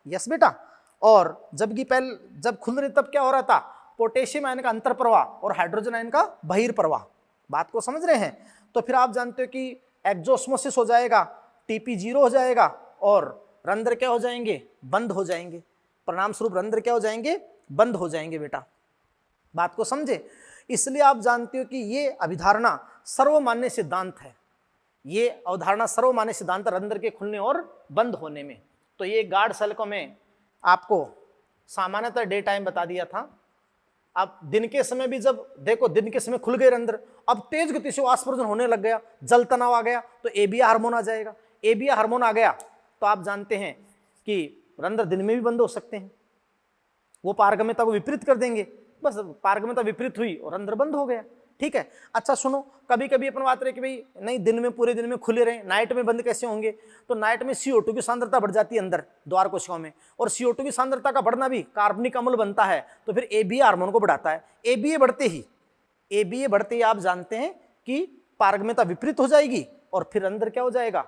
[SPEAKER 1] यस बेटा, और जबकि पहले जब खुल रही तब क्या हो रहा था, पोटेशियम आयन का अंतर्प्रवाह और हाइड्रोजन आयन का बहिर्प्रवाह। बात को समझ रहे हैं। तो फिर आप जानते हो कि एक्सोस्मोसिस हो जाएगा, टीपी 0 हो जाएगा और रंध्र क्या हो जाएंगे, बंद हो जाएंगे। परिणाम स्वरूप रंध्र क्या हो जाएंगे, बंद हो जाएंगे बेटा। बात को समझे। इसलिए आप जानते हो कि ये अभिधारणा सर्वमान्य सिद्धांत है, ये अवधारणा सर्वमान्य सिद्धांत रंध्र के खुलने और बंद होने में। तो ये गार्ड सैल्को में आपको सामान्यतः डे टाइम बता दिया था। अब दिन के समय भी जब देखो, दिन के समय खुल गए रंध्र, अब तेज गति से वाष्पोर्जन होने लग गया, जल तनाव आ गया, तो एबीए हार्मोन आ जाएगा। एबीए हार्मोन आ गया तो आप जानते हैं कि रंध्र दिन में भी बंद हो सकते हैं, वो पारगम्यता को विपरीत कर देंगे। बस पारगम्यता विपरीत हुई और रंध्र बंद हो गया। ठीक है। अच्छा सुनो, कभी कभी अपन बात रहे कि भाई नहीं दिन में पूरे दिन में खुले रहे, नाइट में बंद कैसे होंगे, तो नाइट में CO2 की सांद्रता बढ़ जाती है अंदर द्वार कोशिकाओं में, और CO2 की सांद्रता का बढ़ना भी कार्बनिक अम्ल बनता है, तो फिर एबीए हार्मोन को बढ़ाता है। एबीए बढ़ते ही आप जानते हैं कि पारगम्यता विपरीत हो जाएगी और फिर रंध्र क्या हो जाएगा,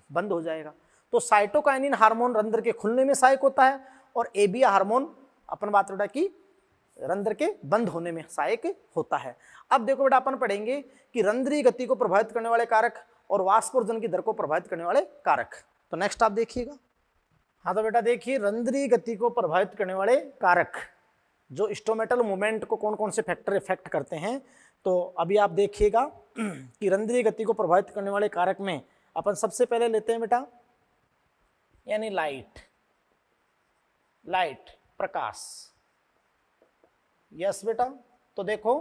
[SPEAKER 1] बंद हो जाएगा। तो साइटोकाइनिन हार्मोन रंध्र के खुलने में सहायक होता है और एबीए हार्मोन अपन बात बेटा की रंध्र के बंद होने में सहायक होता है। अब देखो बेटा, अपन पढ़ेंगे कि रंध्रीय गति को प्रभावित करने वाले कारक और वाष्पोर्जन की दर को प्रभावित करने वाले कारक। तो नेक्स्ट आप देखिएगा। हाँ तो बेटा देखिए, रंध्रीय गति को प्रभावित करने वाले कारक, जो स्टोमेटल मूवमेंट को कौन कौन से फैक्टर इफेक्ट करते हैं। तो अभी आप देखिएगा कि रंध्रीय गति को प्रभावित करने वाले कारक में अपन सबसे पहले लेते हैं बेटा, यानी लाइट प्रकाश। यस बेटा, तो देखो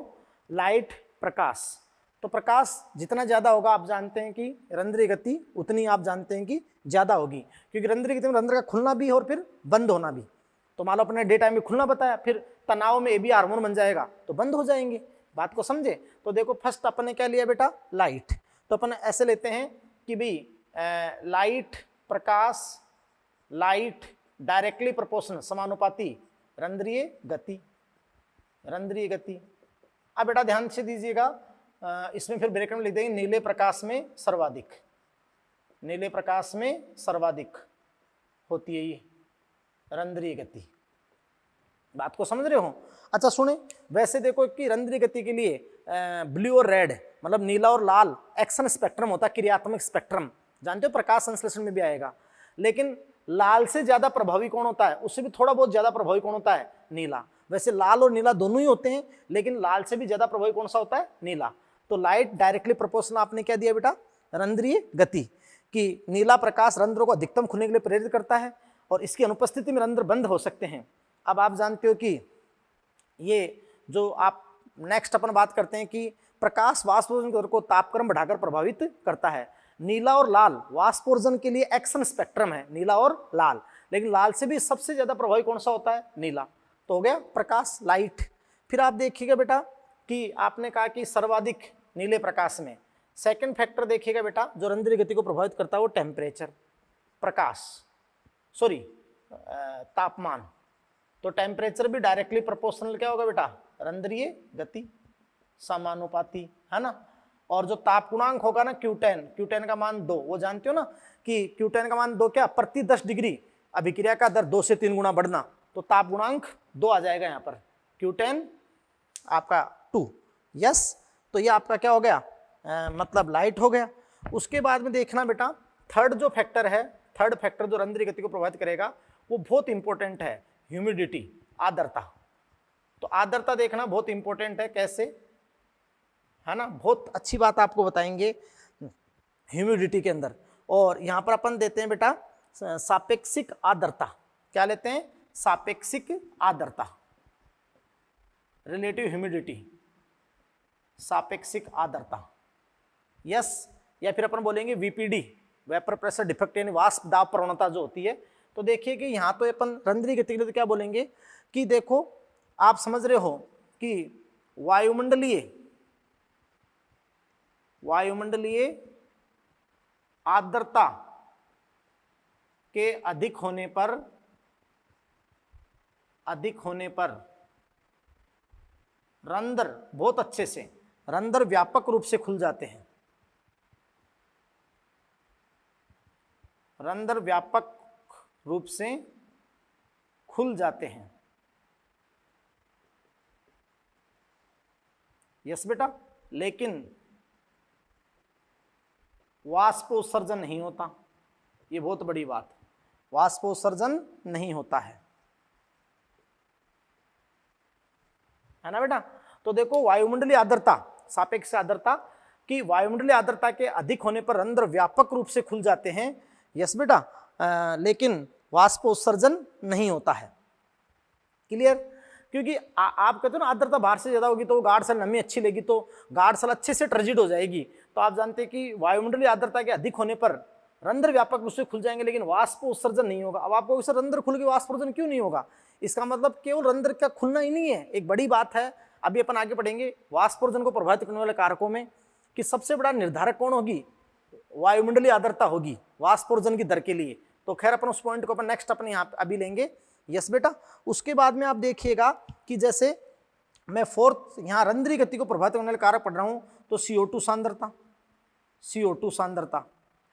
[SPEAKER 1] लाइट प्रकाश, तो प्रकाश जितना ज्यादा होगा आप जानते हैं कि रंध्रीय गति उतनी आप जानते हैं कि ज्यादा होगी, क्योंकि रंध्रीय गति में रंध्र का खुलना भी और फिर बंद होना भी। तो मान लो अपने डे टाइम में खुलना बताया, फिर तनाव में एबीए हार्मोन बन जाएगा तो बंद हो जाएंगे। बात को समझे। तो देखो फर्स्ट अपन ने क्या लिया बेटा, लाइट। तो अपन ऐसे लेते हैं कि भाई लाइट प्रकाश, लाइट डायरेक्टली प्रोपोर्शनल समानुपाती रंध्रीय गति। अब बेटा ध्यान से दीजिएगा, इसमें फिर ब्रैकेट में लिख देंगे नीले प्रकाश में सर्वाधिक होती है ये रंध्रीय गति। बात को समझ रहे हो। अच्छा सुने, वैसे देखो कि रंध्रीय गति के लिए ब्लू और रेड मतलब नीला और लाल एक्शन स्पेक्ट्रम होता है, क्रियात्मक स्पेक्ट्रम जानते हो, प्रकाश संश्लेषण में भी आएगा। लेकिन लाल से ज्यादा प्रभावी कौन होता है, उससे भी थोड़ा बहुत ज्यादा प्रभावी कौन होता है, नीला। वैसे लाल और नीला दोनों ही होते हैं, लेकिन लाल से भी ज्यादा प्रभावी कौन सा होता है, नीला। तो लाइट डायरेक्टली प्रोपोर्शनल आपने क्या दिया बेटा, रंध्रीय गति कि नीला प्रकाश रंध्रों को अधिकतम खुलने के लिए प्रेरित करता है और इसकी अनुपस्थिति में रंध्र बंद हो सकते हैं। अब आप जानते हो कि ये जो आप नेक्स्ट अपन बात करते हैं कि प्रकाश वाष्पोर्जन की दर को तापक्रम बढ़ाकर प्रभावित करता है। नीला और लाल वाष्पोर्जन के लिए एक्शन स्पेक्ट्रम है, नीला और लाल, लेकिन लाल से भी सबसे ज्यादा प्रभावी कौन सा होता है, नीला। तो हो गया प्रकाश, लाइट। फिर आप देखिएगा बेटा कि आपने कहा कि सर्वाधिक नीले प्रकाश में सेकंड फैक्टर देखिएगा बेटा जो रंध्रीय गति को प्रभावित करता है वो टेम्परेचर, तापमान। तो टेम्परेचर भी डायरेक्टली प्रोपोर्शनल क्या होगा बेटा, रंध्रीय गति समानुपाती, है ना। और जो ताप गुणांक होगा ना Q10 का मान 2, वो जानते हो ना कि Q10 का मान 2 क्या, प्रति 10 डिग्री अभिक्रिया का दर 2 से 3 गुना बढ़ना, तो ताप गुणांक 2 आ जाएगा यहाँ पर, Q10 आपका 2। यस, तो ये आपका क्या हो गया, मतलब लाइट हो गया। उसके बाद में देखना बेटा थर्ड फैक्टर जो रंध्रीय गति को प्रभावित करेगा वो बहुत इंपॉर्टेंट है, ह्यूमिडिटी, आर्द्रता। तो आर्द्रता देखना बहुत इंपॉर्टेंट है, कैसे, है ना, बहुत अच्छी बात आपको बताएंगे ह्यूमिडिटी के अंदर। और यहां पर अपन देते हैं बेटा सापेक्षिक आर्द्रता। क्या लेते हैं, सापेक्षिक आर्द्रता, रिलेटिव ह्यूमिडिटी, सापेक्षिक आर्द्रता। यस, या फिर अपन बोलेंगे VPD, वेपर प्रेशर डिफेक्ट, यानी वाष्प दाब प्रवणता जो होती है। तो देखिए कि यहाँ तो अपन रंध्रीय गति के लिए तो क्या बोलेंगे कि देखो आप समझ रहे हो कि वायुमंडलीय आर्द्रता के अधिक होने पर अधिक होने पर रंध्र बहुत अच्छे से, रंध्र व्यापक रूप से खुल जाते हैं, रंध्र व्यापक रूप से खुल जाते हैं। यस बेटा, लेकिन वाष्पोत्सर्जन नहीं होता, ये बहुत बड़ी बात, वाष्पोत्सर्जन नहीं होता है ना बेटा। तो देखो वायुमंडलीय आर्द्रता, सापेक्ष आर्द्रता कि वायुमंडलीय आर्द्रता के अधिक होने पर रंध्र व्यापक रूप से खुल जाते हैं। यस बेटा, लेकिन वाष्पोत्सर्जन नहीं होता है। क्लियर? क्योंकि आप कहते हो ना आर्द्रता बाहर से ज्यादा होगी तो गाढ़ सल नमी अच्छी लेगी, तो गाढ़ सल अच्छे से टर्जिड हो जाएगी। तो आप जानते हैं कि वायुमंडलीय आर्द्रता के अधिक होने पर रंध्र व्यापक रूप से खुल जाएंगे, लेकिन वाष्प उत्सर्जन नहीं होगा। अब आपको सर रंध्र खुल के वाष्प उत्सर्जन क्यों नहीं होगा? इसका मतलब केवल रंध्र का खुलना ही नहीं है, एक बड़ी बात है। अभी अपन आगे पढ़ेंगे वाष्पोत्सर्जन को प्रभावित करने वाले कारकों में कि सबसे बड़ा निर्धारक कौन होगी? वायुमंडलीय आर्द्रता होगी वाष्पोत्सर्जन की दर के लिए। तो खैर अपन उस पॉइंट को अपन नेक्स्ट अपन यहाँ अभी लेंगे। यस बेटा, उसके बाद में आप देखिएगा कि जैसे मैं फोर्थ यहाँ रंध्रीय गति को प्रभावित करने वाले कारक पढ़ रहा हूँ, तो CO2 सांद्रता, CO2 सांद्रता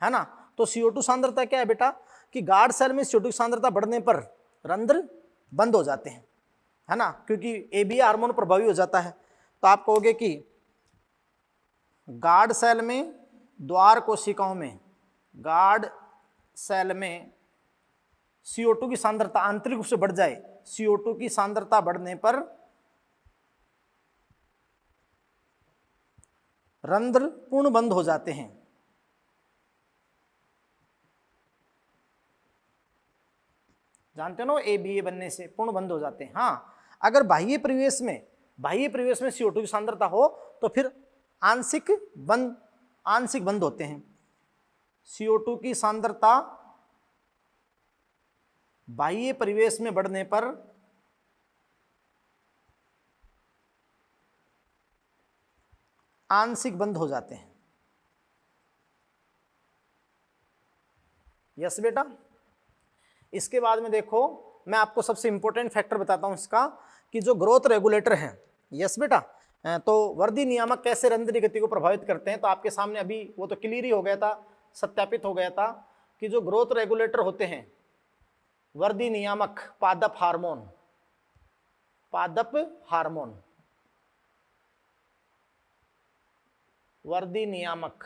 [SPEAKER 1] है ना। तो CO2 सांद्रता क्या है बेटा कि गाढ़ सेल में CO2 की सांद्रता बढ़ने पर रंध्र बंद हो जाते हैं, है ना, क्योंकि ABA हार्मोन प्रभावी हो जाता है। तो आप कहोगे कि गाढ़ सेल में, द्वार कोशिकाओं में, गाढ़ सेल में CO2 की सांद्रता आंतरिक रूप से बढ़ जाए, CO2 की सांद्रता बढ़ने पर रंध्र पूर्ण बंद हो जाते हैं। जानते हो ना, ABA बनने से पूर्ण बंद हो जाते हैं। हाँ, अगर बाह्य परिवेश में CO2 की सांद्रता हो तो फिर आंशिक बंद होते हैं। CO2 की सांद्रता बाह्य परिवेश में बढ़ने पर आंशिक बंद हो जाते हैं। यस बेटा, इसके बाद में देखो मैं आपको सबसे इंपॉर्टेंट फैक्टर बताता हूं इसका कि जो ग्रोथ रेगुलेटर हैं। यस बेटा, तो वर्दी नियामक कैसे रंध्रीय गति को प्रभावित करते हैं, तो आपके सामने अभी वो तो क्लियर ही हो गया था, सत्यापित हो गया था कि जो ग्रोथ रेगुलेटर होते हैं, वर्दी नियामक, पादप हार्मोन, वर्दी नियामक,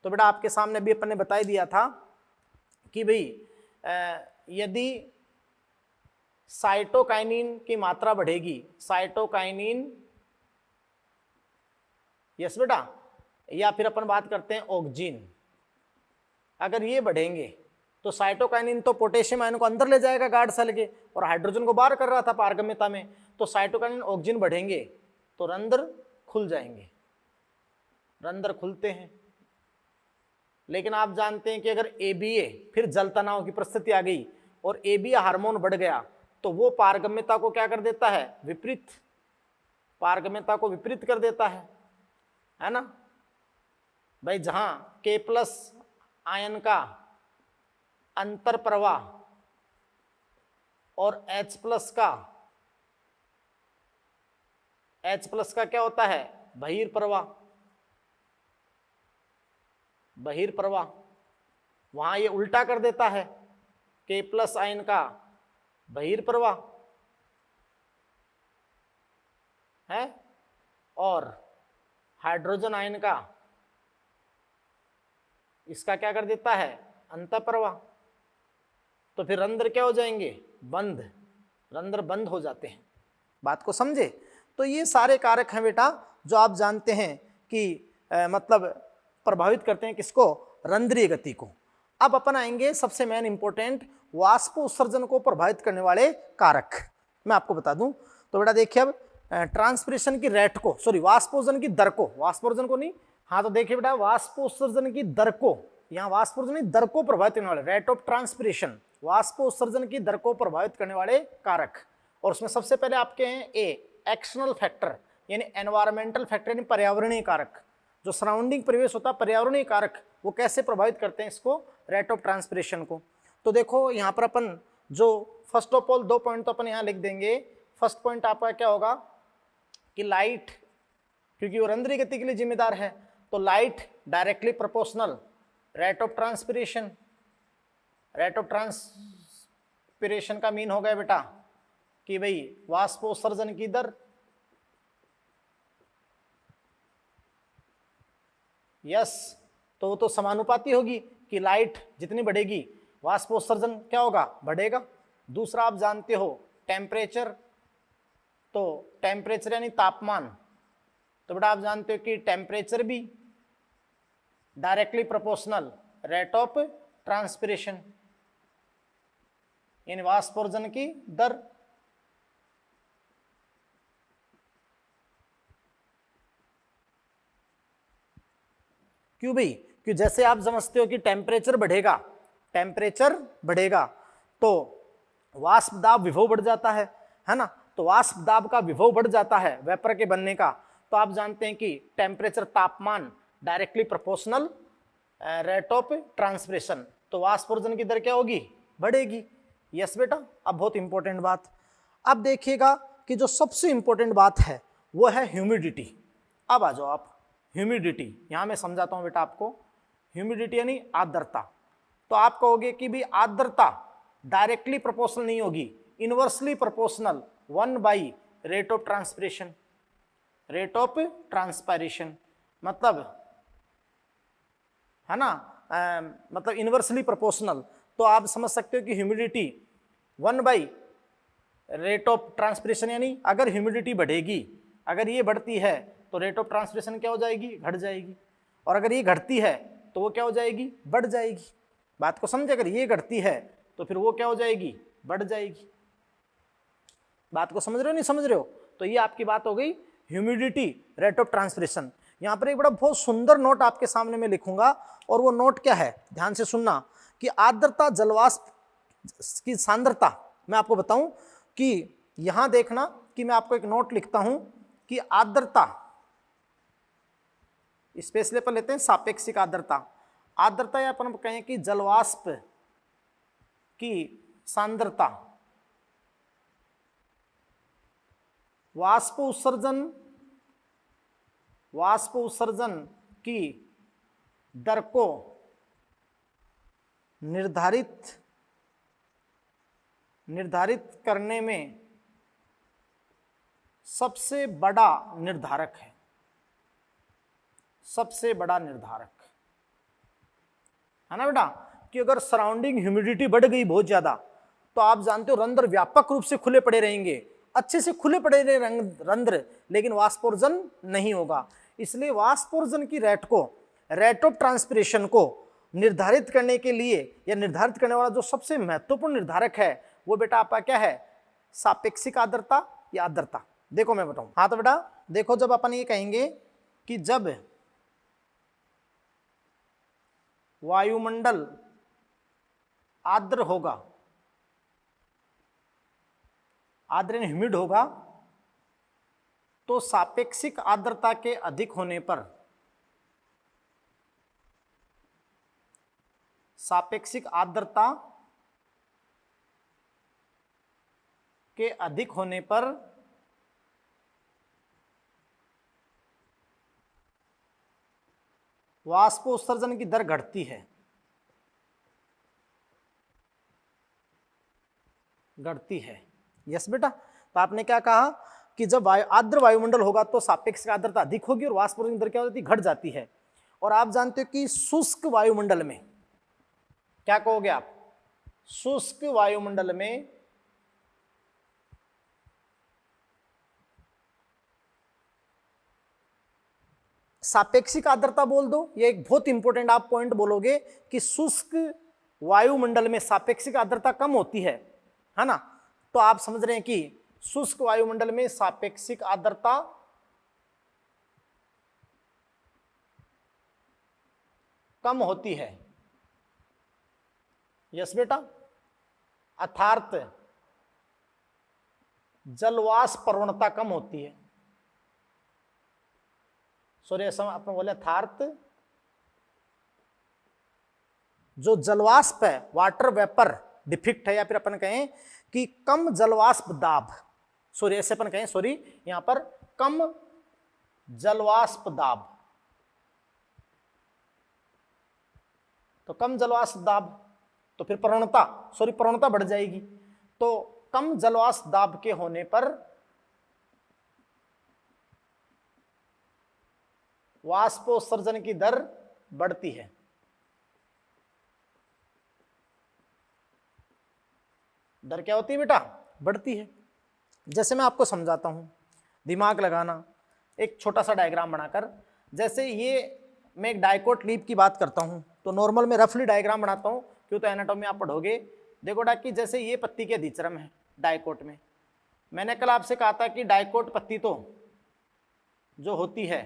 [SPEAKER 1] तो बेटा आपके सामने भी अपन ने बता दिया था कि भाई यदि साइटोकाइनिन की मात्रा बढ़ेगी, साइटोकाइनिन, यस बेटा, या फिर अपन बात करते हैं ऑक्जीन, अगर ये बढ़ेंगे तो साइटोकाइनिन तो पोटेशियम आयन को अंदर ले जाएगा गाढ़ सेल के और हाइड्रोजन को बाहर कर रहा था पारगम्यता में, तो साइटोकाइनिन ऑक्जीन बढ़ेंगे तो रंध्र खुल जाएंगे, रंध्र खुलते हैं। लेकिन आप जानते हैं कि अगर ABA, फिर जल तनाव की परिस्थिति आ गई और ABA हार्मोन बढ़ गया तो वो पारगम्यता को क्या कर देता है? विपरीत, पारगम्यता को विपरीत कर देता है ना भाई। जहां K+ आयन का अंतर प्रवाह और H+ का क्या होता है? बहिर्प्रवाह, वहां ये उल्टा कर देता है, K+ आयन का बहिर्प्रवाह है और हाइड्रोजन आयन का इसका क्या कर देता है? अंतःप्रवाह। तो फिर रंध्र क्या हो जाएंगे? बंद, रंध्र बंद हो जाते हैं। बात को समझे? तो ये सारे कारक हैं बेटा जो आप जानते हैं कि मतलब प्रभावित करते हैं किसको? रंध्रीय गति को। अब अपन आएंगे सबसे मेन इंपॉर्टेंट वाष्प उत्सर्जन को प्रभावित करने वाले कारक, मैं आपको बता दूं। तो बेटा देखिए अब ट्रांसपिरेशन की रेट को, सॉरी वाष्पोत्सर्जन की दर को, वाष्पोत्सर्जन को नहीं, हाँ तो देखिए बेटा वाष्पोत्सर्जन की दर को, यहाँ वाष्पोत्सर्जन की दर को प्रभावित करने वाले, रेट ऑफ ट्रांसपिरेशन, वाष्पोत्सर्जन की दर को प्रभावित करने वाले कारक। और उसमें सबसे पहले आपके हैं एक्सटर्नल फैक्टर यानी एनवायरमेंटल फैक्टर यानी पर्यावरणीय कारक, जो सराउंडिंग परिवेश होता है, पर्यावरणीय कारक, वो कैसे प्रभावित करते हैं इसको? रेट ऑफ ट्रांसपिरेशन को। तो देखो यहाँ पर अपन जो फर्स्ट ऑफ ऑल 2 पॉइंट तो अपन यहाँ लिख देंगे। फर्स्ट पॉइंट आपका क्या होगा कि लाइट, क्योंकि वो रंध्रीय गति के लिए जिम्मेदार है, तो light directly proportional rate of transpiration. Rate of transpiration का मीन हो गया बेटा कि भाई वाष्पोत्सर्जन की दर, यस, तो वो तो समानुपाती होगी कि लाइट जितनी बढ़ेगी वाष्पोत्सर्जन क्या होगा, बढ़ेगा। दूसरा आप जानते हो टेम्परेचर, तो टेम्परेचर यानी तापमान, तो बेटा आप जानते हो कि टेम्परेचर भी directly proportional rate of transpiration यानी वाष्पोत्सर्जन की दर। क्यों भाई? कि जैसे आप समझते हो कि टेम्परेचर बढ़ेगा, टेम्परेचर बढ़ेगा तो वाष्प दाब विभव बढ़ जाता है ना, तो वाष्प दाब का विभव बढ़ जाता है वेपर के बनने का, तो आप जानते हैं कि टेम्परेचर तापमान directly proportional rate of transpiration, तो वाष्पोत्सर्जन की दर क्या होगी, बढ़ेगी। यस बेटा। अब बहुत इंपॉर्टेंट बात, अब देखिएगा कि जो सबसे इंपॉर्टेंट बात है वो है ह्यूमिडिटी। अब आ जाओ आप, ह्यूमिडिटी यहां मैं समझाता हूं बेटा आपको। ह्यूमिडिटी यानी आर्द्रता, तो आप कहोगे कि भी आर्द्रता डायरेक्टली प्रोपोर्शनल नहीं होगी, inversely proportional 1 rate of transpiration. Rate of transpiration मतलब है ना, मतलब इनवर्सली प्रोपोर्शनल, तो आप समझ सकते हो कि ह्यूमिडिटी 1 रेट ऑफ ट्रांसपिरेशन, यानी अगर ह्यूमिडिटी बढ़ेगी, अगर ये बढ़ती है तो रेट ऑफ ट्रांसपिरेशन क्या हो जाएगी, घट जाएगी, और अगर ये घटती है तो वो क्या हो जाएगी, बढ़ जाएगी। बात को समझे, अगर ये घटती है तो फिर वो क्या हो जाएगी, बढ़ जाएगी। बात को समझ रहे हो नहीं समझ रहे हो? तो ये आपकी बात हो गई ह्यूमिडिटी रेट ऑफ ट्रांसपिरेशन। यहां पर एक बड़ा बहुत सुंदर नोट आपके सामने में लिखूंगा, और वो नोट क्या है, ध्यान से सुनना, कि आर्द्रता जलवाष्प की सांद्रता, मैं आपको बताऊं कि यहां देखना कि मैं आपको एक नोट लिखता हूं कि आर्द्रता, स्पेशली पर लेते हैं सापेक्षिक आर्द्रता। आर्द्रता या अपन कहें कि जलवाष्प की सांद्रता, वाष्प उत्सर्जन की दर को निर्धारित करने में सबसे बड़ा निर्धारक है, सबसे बड़ा निर्धारक है ना बेटा। कि अगर सराउंडिंग ह्यूमिडिटी बढ़ गई बहुत ज्यादा, तो आप जानते हो रंध्र व्यापक रूप से खुले पड़े रहेंगे, अच्छे से खुले पड़े रहे रंध्र, लेकिन वाष्पोत्सर्जन नहीं होगा। इसलिए वाष्पोत्सर्जन की रेट को, रेट ऑफ ट्रांसपिरेशन को निर्धारित करने के लिए, या निर्धारित करने वाला जो सबसे महत्वपूर्ण निर्धारक है वो बेटा आपका क्या है, सापेक्षिक आर्द्रता या आर्द्रता। देखो मैं बताऊं, हाँ तो बेटा देखो, जब अपन ये कहेंगे कि जब वायुमंडल आर्द्र होगा, आर्द्र यानी ह्यूमिड होगा, तो सापेक्षिक आर्द्रता के अधिक होने पर, सापेक्षिक आर्द्रता के अधिक होने पर वाष्पोत्सर्जन की दर घटती है, घटती है। यस बेटा। तो आपने क्या कहा कि जब आर्द्र वायुमंडल होगा तो सापेक्षिक आर्द्रता अधिक होगी और वाष्पोत्सर्जन की दर क्या हो जाती है, घट जाती है। और आप जानते हो कि शुष्क वायुमंडल में क्या कहोगे आप, शुष्क वायुमंडल में सापेक्षिक आर्द्रता बोल दो, ये एक बहुत इंपॉर्टेंट आप पॉइंट बोलोगे कि शुष्क वायुमंडल में सापेक्षिक आर्द्रता कम होती है ना, तो आप समझ रहे हैं कि शुष्क वायुमंडल में सापेक्षिक आर्द्रता कम होती है। यस बेटा। अर्थात जलवाष्प प्रवणता कम होती है, सॉरी अपन बोले अर्थात जो जलवाष्प है, वाटर वेपर, डिफिक्ट है, या फिर अपन कहें कि कम जलवाष्प दाब, सॉरी ऐसे अपन कहें, सॉरी यहां पर कम जलवाष्प दाब, तो कम जलवाष्प दाब, तो फिर प्रवणता, सॉरी प्रवणता बढ़ जाएगी। तो कम जलवाष्प दाब के होने पर वाष्पोत्सर्जन की दर बढ़ती है। दर क्या होती है बेटा? बढ़ती है। जैसे मैं आपको समझाता हूं, दिमाग लगाना, एक छोटा सा डायग्राम बनाकर। जैसे ये मैं एक डाइकोट लीफ की बात करता हूं, तो नॉर्मल में रफली डायग्राम बनाता हूं, क्यों तो एनाटॉमी आप पढ़ोगे। देखो कि जैसे ये पत्ती के अधिचरम है डाइकोट में। मैंने कल आपसे कहा था कि डाइकोट पत्ती तो जो होती है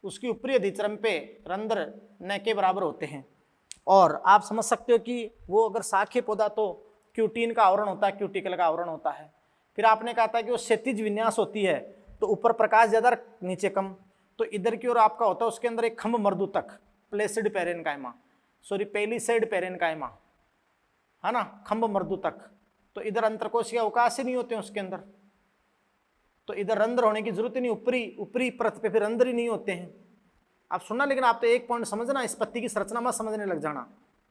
[SPEAKER 1] उसकी ऊपरी अधिचरम पे रंध्र न के बराबर होते हैं, और आप समझ सकते हो कि वो अगर शाखीय पौधा तो क्यूटीन का आवरण होता है, क्यूटिकल का आवरण होता है। फिर आपने कहा था कि वो क्षैतिज विन्यास होती है, तो ऊपर प्रकाश ज्यादा नीचे कम, तो इधर की ओर आपका होता है उसके अंदर एक खम्भ मर्दूतक, placid parenchyma, sorry palisade parenchyma, है ना, खम्भ मर्दूतक। तो इधर अंतरकोशीय अवकाश ही नहीं होते हैं उसके अंदर, तो इधर रंध्र होने की जरूरत ही नहीं, ऊपरी परत पे फिर रंध्र ही नहीं होते हैं। आप सुनना, लेकिन आप तो एक पॉइंट समझना, इस पत्ती की संरचना मत समझने लग जाना,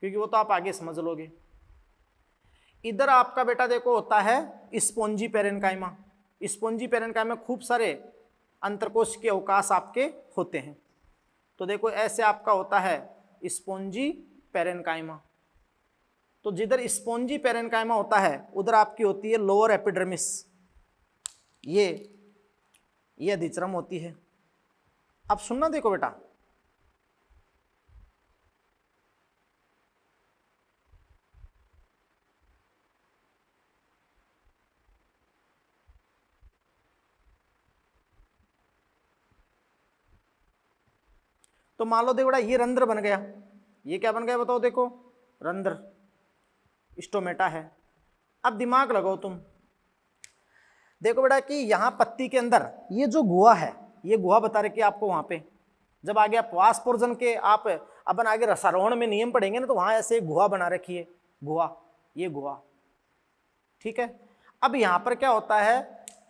[SPEAKER 1] क्योंकि वो तो आप आगे समझ लोगे। इधर आपका बेटा देखो होता है स्पोंजी पेरेनकाइमा। स्पोंजी पेरेनकाइमा में खूब सारे अंतरकोश के अवकाश आपके होते हैं। तो देखो ऐसे आपका होता है स्पोंजी पेरेनकाइमा। तो जिधर स्पोंजी पेरेनकाइमा होता है उधर आपकी होती है लोअर एपिडर्मिस, ये अधिचरम होती है। अब सुनना देखो बेटा, तो मान लो देखो बेटा ये रंध्र बन गया, ये क्या बन गया बताओ, देखो रंध्र, स्टोमेटा है। अब दिमाग लगाओ तुम, देखो बेटा कि यहां पत्ती के अंदर ये जो गुहा है, ये गुहा बता रखी है आपको वहां पे। जब आगे आप वाष्पोर्जन के आप अपन आगे रसारोहण में नियम पढ़ेंगे ना, तो वहां ऐसे गुहा बना रखी है, गुहा, ये गुहा, ठीक है। अब यहां पर क्या होता है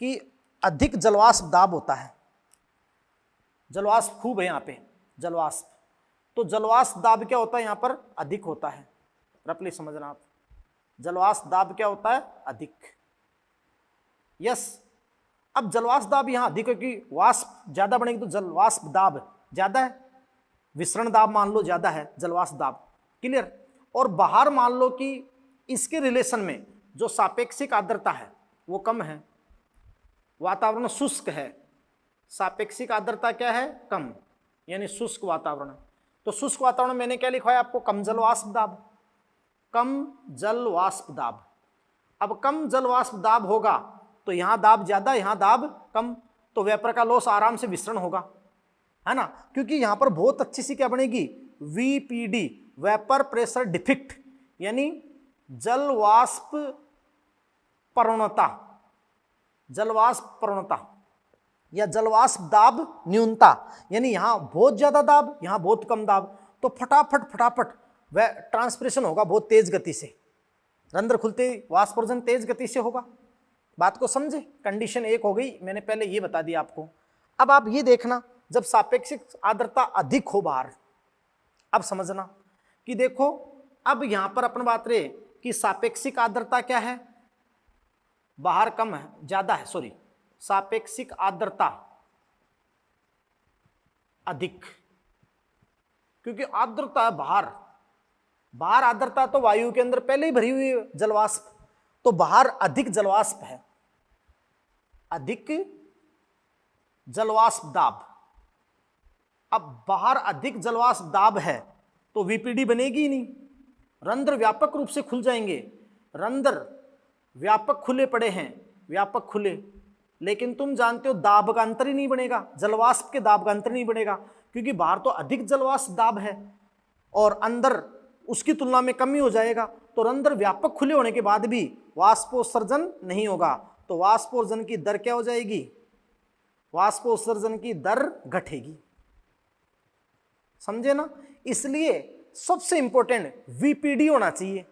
[SPEAKER 1] कि अधिक जलवाष्प दाब होता है, जलवाष्प खूब है यहाँ पे, जलवाष्प, तो जलवाष्प दाब क्या होता है यहाँ पर? अधिक होता है। रफली समझना आप, जलवाष्प दाब क्या होता है? अधिक। यस, अब जलवाष्प दाब यहाँ अधिक है कि वाष्प ज्यादा बनेगी तो जलवाष्प दाब ज्यादा है, विसरण दाब मान लो ज्यादा है, जलवाष्प दाब, क्लियर। और बाहर मान लो कि इसके रिलेशन में जो सापेक्षिक आर्द्रता है वो कम है, वातावरण शुष्क है, सापेक्षिक आर्द्रता क्या है? कम, यानी शुष्क वातावरण। तो शुष्क वातावरण मैंने क्या लिखा है आपको? कम जलवाष्प दाब, कम जलवाष्प दाब। अब कम जलवाष्प दाब होगा तो यहां दाब ज्यादा, यहां दाब कम, तो वेपर का लॉस आराम से विसरण होगा, है ना, क्योंकि यहां पर बहुत अच्छी सी क्या बनेगी? वीपीडी, वेपर प्रेशर डिफिक्ट, यानी जलवाष्प प्रवणता, जलवाष्प प्रवणता या जलवाष्प दाब न्यूनता, यानी यहां बहुत ज्यादा दाब, यहां बहुत कम दाब, तो फटाफट फटाफट वह ट्रांसपिरेशन होगा बहुत तेज गति से, रंध्र खुलते वाष्पोर्जन तेज गति से होगा। बात को समझे? कंडीशन एक हो गई, मैंने पहले ये बता दिया आपको। अब आप ये देखना, जब सापेक्षिक आर्द्रता अधिक हो बाहर, अब समझना कि देखो अब यहां पर अपन बात रहे कि सापेक्षिक आर्द्रता क्या है? बाहर कम है, ज्यादा है, सॉरी, सापेक्षिक आर्द्रता अधिक, क्योंकि आर्द्रता बाहर, बाहर आर्द्रता तो वायु के अंदर पहले ही भरी हुई है जलवाष्प, तो बाहर अधिक जलवाष्प है, अधिक जलवाष्प दाब। अब बाहर अधिक जलवाष्प दाब है तो वीपीडी बनेगी ही नहीं, रंध्र व्यापक रूप से खुल जाएंगे, रंध्र व्यापक खुले पड़े हैं, व्यापक खुले, लेकिन तुम जानते हो दाब का अंतर ही नहीं बनेगा, जलवाष्प के दाब का अंतर नहीं बनेगा, क्योंकि बाहर तो अधिक जलवाष्प दाब है और अंदर उसकी तुलना में कमी हो जाएगा, तो रंध्र व्यापक खुले होने के बाद भी वाष्पोत्सर्जन नहीं होगा, तो वाष्पोत्सर्जन की दर क्या हो जाएगी? वाष्पोत्सर्जन की दर घटेगी, समझे ना। इसलिए सबसे इंपॉर्टेंट वीपीडी होना चाहिए,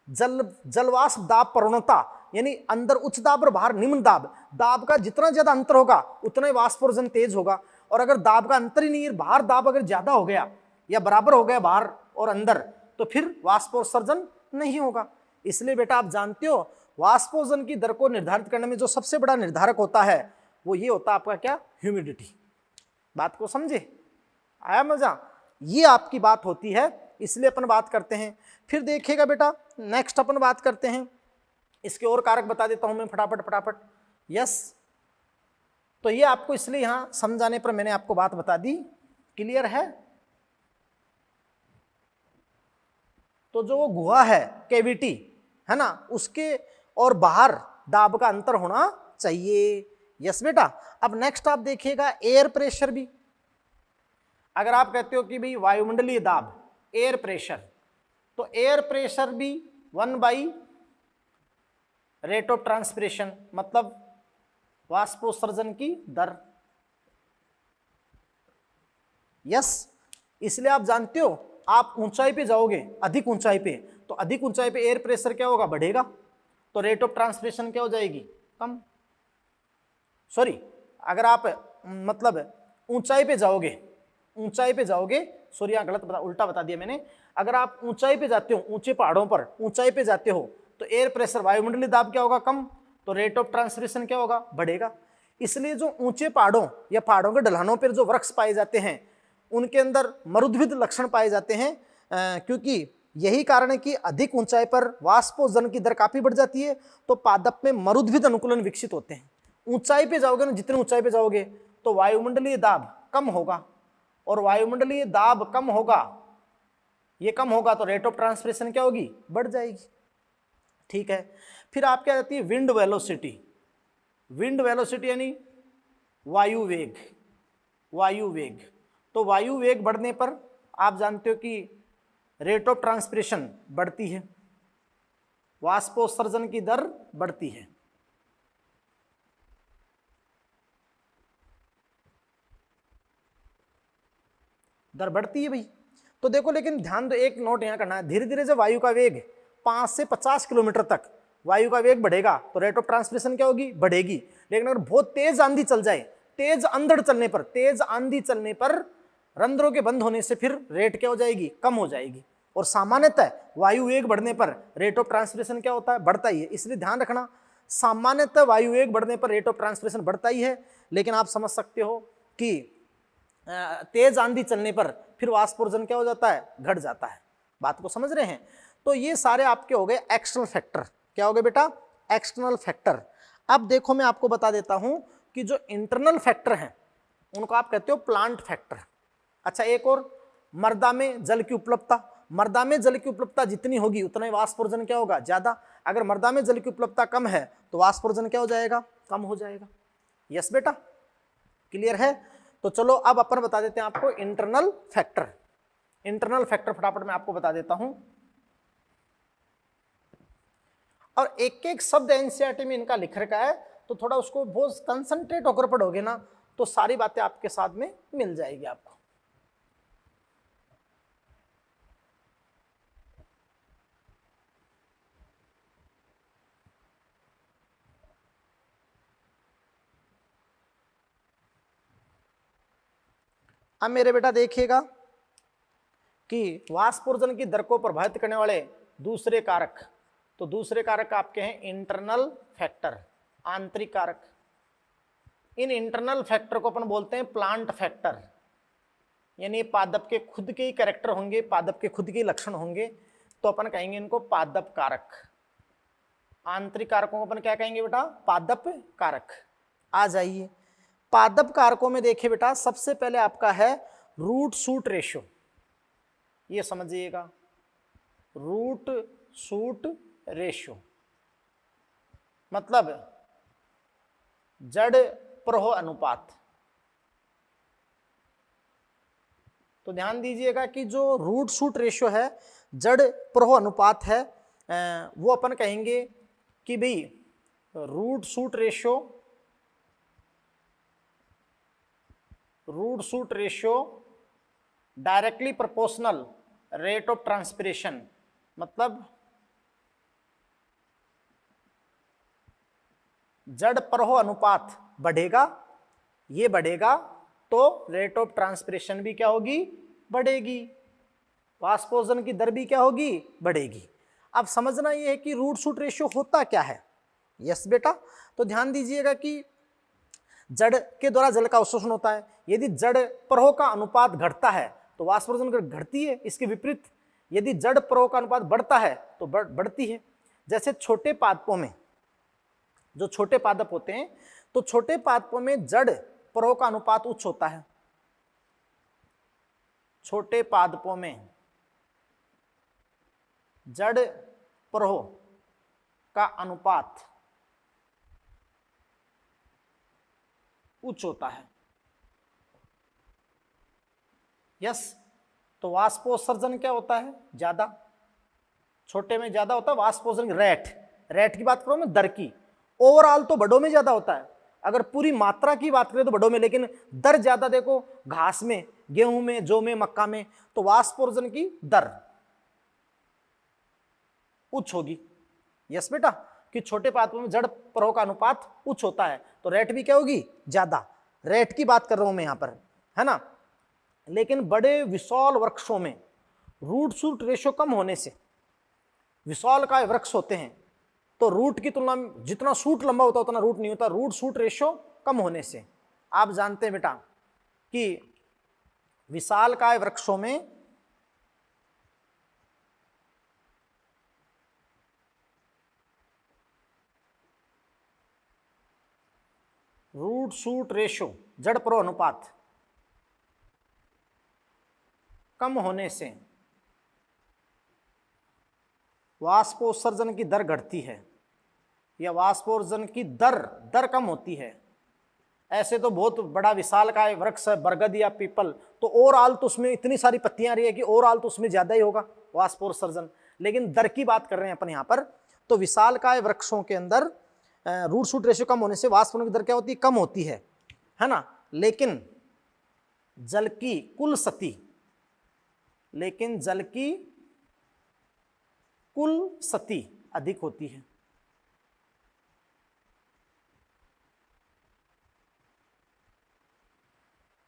[SPEAKER 1] जलवाष्प दाब प्रवणता, यानी अंदर उच्च दाब और बाहर निम्न दाब। दाब का जितना ज्यादा अंतर होगा उतना ही वाष्पोर्जन तेज होगा, और अगर दाब का अंतर ही नहीं है, बाहर दाब अगर ज्यादा हो गया या बराबर हो गया बाहर और अंदर, तो फिर वाष्पोत्सर्जन नहीं होगा। इसलिए बेटा आप जानते हो वाष्पोत्सर्जन की दर को निर्धारित करने में जो सबसे बड़ा निर्धारक होता है वो ये होता है आपका क्या, ह्यूमिडिटी। बात को समझे, आया मजा? ये आपकी बात होती है, इसलिए अपन बात करते हैं। फिर देखिएगा बेटा नेक्स्ट अपन बात करते हैं, इसके और कारक बता देता हूं मैं फटाफट। यस, तो ये आपको इसलिए यहां समझाने पर मैंने आपको बात बता दी, क्लियर है? तो जो वो गुहा है, कैविटी है ना, उसके और बाहर दाब का अंतर होना चाहिए। यस बेटा। अब नेक्स्ट आप देखिएगा एयर प्रेशर भी। अगर आप कहते हो कि भाई वायुमंडलीय दाब, एयर प्रेशर, तो एयर प्रेशर भी 1/, रेट ऑफ ट्रांसपिरेशन, मतलब वाष्पोत्सर्जन की दर। यस, इसलिए आप जानते हो आप ऊंचाई पे जाओगे, अधिक ऊंचाई पे, तो अधिक ऊंचाई पे एयर प्रेशर क्या होगा, बढ़ेगा, तो रेट ऑफ ट्रांसपिरेशन क्या हो जाएगी, कम। सॉरी, अगर आप मतलब ऊंचाई पे जाओगे, सॉरी यहाँ गलत उल्टा बता दिया मैंने। अगर आप ऊंचाई पे जाते हो, ऊंचे पहाड़ों पर ऊंचाई पे जाते हो, तो एयर प्रेशर, वायुमंडलीय दाब क्या होगा, कम, तो रेट ऑफ ट्रांसपिरेशन क्या होगा, बढ़ेगा। इसलिए जो ऊंचे पहाड़ों या पहाड़ों के ढलानों पर जो वृक्ष पाए जाते हैं उनके अंदर मरुद्भिद लक्षण पाए जाते हैं, क्योंकि यही कारण है कि अधिक ऊंचाई पर वाष्पोत्सर्जन की दर काफी बढ़ जाती है, तो पादप में मरुद्भिद अनुकूलन विकसित होते हैं। ऊंचाई पे जाओगे ना, जितने ऊंचाई पे जाओगे तो वायुमंडलीय दाब कम होगा, और वायुमंडलीय दाब कम होगा, ये कम होगा तो रेट ऑफ ट्रांसपिरेशन क्या होगी, बढ़ जाएगी। ठीक है। फिर आपकी आ जाती है विंड वेलोसिटी। विंड वेलोसिटी यानी वायु वेग, तो वायु वेग बढ़ने पर आप जानते हो कि रेट ऑफ ट्रांसपिरेशन बढ़ती है, वाष्पोत्सर्जन की दर बढ़ती है। दर बढ़ती है भाई। तो देखो, लेकिन ध्यान दो, एक नोट यहां करना है, धीरे धीरे जब वायु का वेग 5 से 50 किलोमीटर तक वायु का वेग बढ़ेगा तो रेट ऑफ ट्रांसपिरेशन क्या होगी, बढ़ेगी। लेकिन अगर बहुत तेज आंधी चल जाए, तेज आंधी चलने पर रंध्रों के बंद होने से फिर रेट क्या हो जाएगी, कम हो जाएगी। और सामान्यतः वायु वेग बढ़ने पर रेट ऑफ ट्रांसपिरेशन क्या होता है, बढ़ता ही है। इसलिए ध्यान रखना, सामान्यतः वायु वेग बढ़ने पर रेट ऑफ ट्रांसपिरेशन बढ़ता ही है, लेकिन आप समझ सकते हो कि तेज आंधी चलने पर फिर वाष्पोत्सर्जन क्या हो जाता है, घट जाता है। बात को समझ रहे हैं? तो ये सारे आपके हो गए एक्सटर्नल फैक्टर। क्या हो गए बेटा, एक्सटर्नल फैक्टर। अब देखो मैं आपको बता देता हूं कि जो इंटरनल फैक्टर हैं उनको आप कहते हो प्लांट फैक्टर। अच्छा, एक और, मृदा में जल की उपलब्धता। मृदा में जल की उपलब्धता जितनी होगी उतना ही वाष्पोत्सर्जन क्या होगा, ज्यादा। अगर मृदा में जल की उपलब्धता कम है तो वाष्पोत्सर्जन क्या हो जाएगा, कम हो जाएगा। यस बेटा, क्लियर है? तो चलो अब अपन बता देते हैं आपको इंटरनल फैक्टर। इंटरनल फैक्टर फटाफट मैं आपको बता देता हूं, और एक एक शब्द एनसीईआरटी में इनका लिख रखा है, तो थोड़ा उसको बहुत कंसंट्रेट होकर पढ़ोगे ना तो सारी बातें आपके साथ में मिल जाएगी आपको। अब मेरे बेटा देखिएगा कि वाष्पोत्सर्जन की दर को प्रभावित करने वाले दूसरे कारक, तो दूसरे कारक आपके हैं इंटरनल फैक्टर, आंतरिक कारक। इन इंटरनल फैक्टर को अपन बोलते हैं प्लांट फैक्टर, यानी पादप के खुद के ही कैरेक्टर होंगे, पादप के खुद के लक्षण होंगे, तो अपन कहेंगे इनको पादप कारक। आंतरिक कारकों को अपन क्या कहेंगे बेटा, पादप कारक। आ जाइए, पादप कारकों में देखिए बेटा, सबसे पहले आपका है रूट शूट रेशियो। ये समझिएगा, रूट शूट रेशियो मतलब जड़ प्रवाह अनुपात। तो ध्यान दीजिएगा कि जो रूट शूट रेशियो है, जड़ प्रवाह अनुपात है, वो अपन कहेंगे कि भाई root shoot ratio directly proportional rate of transpiration मतलब जड़ प्रवाह अनुपात बढ़ेगा, ये बढ़ेगा तो रेट ऑफ ट्रांसपिरेशन भी क्या होगी, बढ़ेगी, वाष्पोषण की दर भी क्या होगी, बढ़ेगी। अब समझना ये है कि रूट शूट रेशियो होता क्या है। यस बेटा, तो ध्यान दीजिएगा कि जड़ के द्वारा जल का अवशोषण होता है। यदि जड़ प्रवाह का अनुपात घटता है तो वाष्पोषण घटती है, इसके विपरीत यदि जड़ प्रवाह का अनुपात बढ़ता है तो बढ़ती है। जैसे छोटे पादपों में, जो छोटे पादप होते हैं, तो छोटे पादपों में जड़ प्रवाह का अनुपात उच्च होता है। छोटे पादपों में जड़ प्रवाह का अनुपात उच्च होता है। यस, तो वाष्पोत्सर्जन क्या होता है, ज्यादा, छोटे में ज्यादा होता है वाष्पोत्सर्जन। रेट की बात करो मैं, दर की, ओवरऑल तो बड़ों में ज्यादा होता है। अगर पूरी मात्रा की बात करें तो बड़ों में, लेकिन दर ज्यादा देखो घास में, गेहूं में, जौ में, मक्का में, तो वाष्पोत्सर्जन की दर उच्च होगी। यस बेटा, कि छोटे पादपों में जड़ प्रवाह का अनुपात उच्च होता है तो रेट भी क्या होगी, ज्यादा। रेट की बात कर रहा हूं मैं यहां पर, है ना। लेकिन बड़े विशाल वृक्षों में रूट शूट रेशियो कम होने से, विशाल काय वृक्ष होते हैं तो रूट की तुलना में जितना शूट लंबा होता है उतना रूट नहीं होता, रूट शूट रेशियो कम होने से। आप जानते हैं बेटा कि विशाल काय वृक्षों में रूट शूट रेशियो, जड़ प्रवाह अनुपात कम होने से वाष्पोत्सर्जन की दर घटती है, या वाष्पोत्सर्जन की दर कम होती है। ऐसे तो बहुत बड़ा विशाल का वृक्ष है, बरगद या पीपल, तो ओवरऑल तो उसमें इतनी सारी पत्तियां आ रही है कि ओवरऑल तो उसमें ज्यादा ही होगा वाष्पोत्सर्जन। लेकिन दर की बात कर रहे हैं अपन यहाँ पर, तो विशाल काय वृक्षों के अंदर रूट शूट रेशियो कम होने से वाष्पोत्सर्जन की दर क्या होती है, कम होती है ना। लेकिन जल की कुल सती अधिक होती है।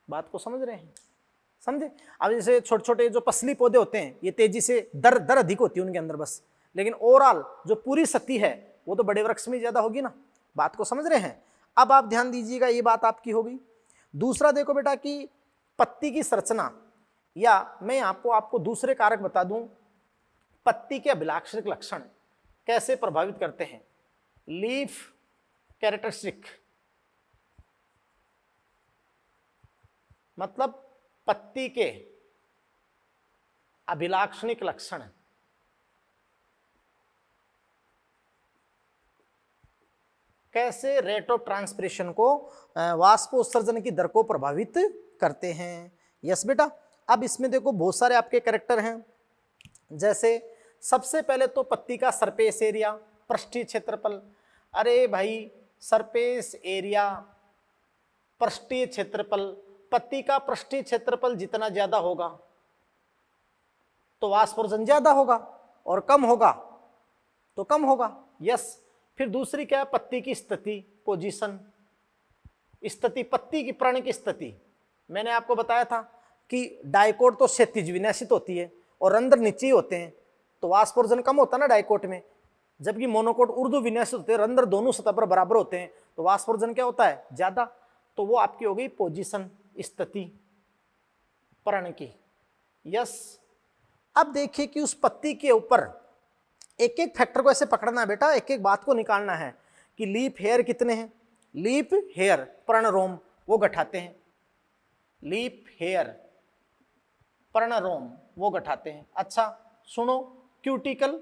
[SPEAKER 1] बात को समझ रहे हैं, समझे। अब जैसे छोटे छोटे जो पसली पौधे होते हैं, ये तेजी से दर अधिक होती है उनके अंदर बस, लेकिन ओवरऑल जो पूरी सती है वो तो बड़े वृक्ष में ज्यादा होगी ना। बात को समझ रहे हैं। अब आप ध्यान दीजिएगा, ये बात आपकी हो गई। दूसरा देखो बेटा कि पत्ती की संरचना, या मैं आपको दूसरे कारक बता दूं, पत्ती के अभिलाक्षणिक लक्षण कैसे प्रभावित करते हैं। लीफ कैरेक्टरिस्टिक मतलब पत्ती के अभिलाक्षणिक लक्षण कैसे रेट ऑफ ट्रांसपिरेशन को, वाष्पोत्सर्जन की दर को प्रभावित करते हैं। यस बेटा, अब इसमें देखो बहुत सारे आपके कैरेक्टर हैं। जैसे सबसे पहले तो पत्ती का सरफेस एरिया, पृष्ठीय क्षेत्रफल। अरे भाई, सरफेस एरिया, पृष्ठीय क्षेत्रफल, पत्ती का पृष्ठीय क्षेत्रफल जितना ज्यादा होगा तो वाष्पोत्सर्जन ज्यादा होगा, और कम होगा तो कम होगा। यस, फिर दूसरी क्या है, पत्ती की स्थिति, पोजीशन, स्थिति, पत्ती की प्राण की स्थिति। मैंने आपको बताया था कि डाइकोट तो क्षैतिज विन्यासित होती है और रंध्र नीचे ही होते हैं, तो वाष्पोत्सर्जन कम होता है ना डाइकोट में, जबकि मोनोकोट ऊर्ध्व विन्यासित होते हैं, रंध्र दोनों सतह पर बराबर होते हैं, तो वाष्पोत्सर्जन क्या होता है, ज्यादा। तो वो आपकी हो गई पोजीशन, स्थिति प्राण की। यस, अब देखिए कि उस पत्ती के ऊपर एक एक फैक्टर को ऐसे पकड़ना है बेटा, एक एक बात को निकालना है कि लीफ हेयर कितने हैं। लीफ हेयर पर्णरोम वो गठाते हैं, लीफ हेयर पर्णरोम वो गठाते हैं। अच्छा सुनो, क्यूटिकल,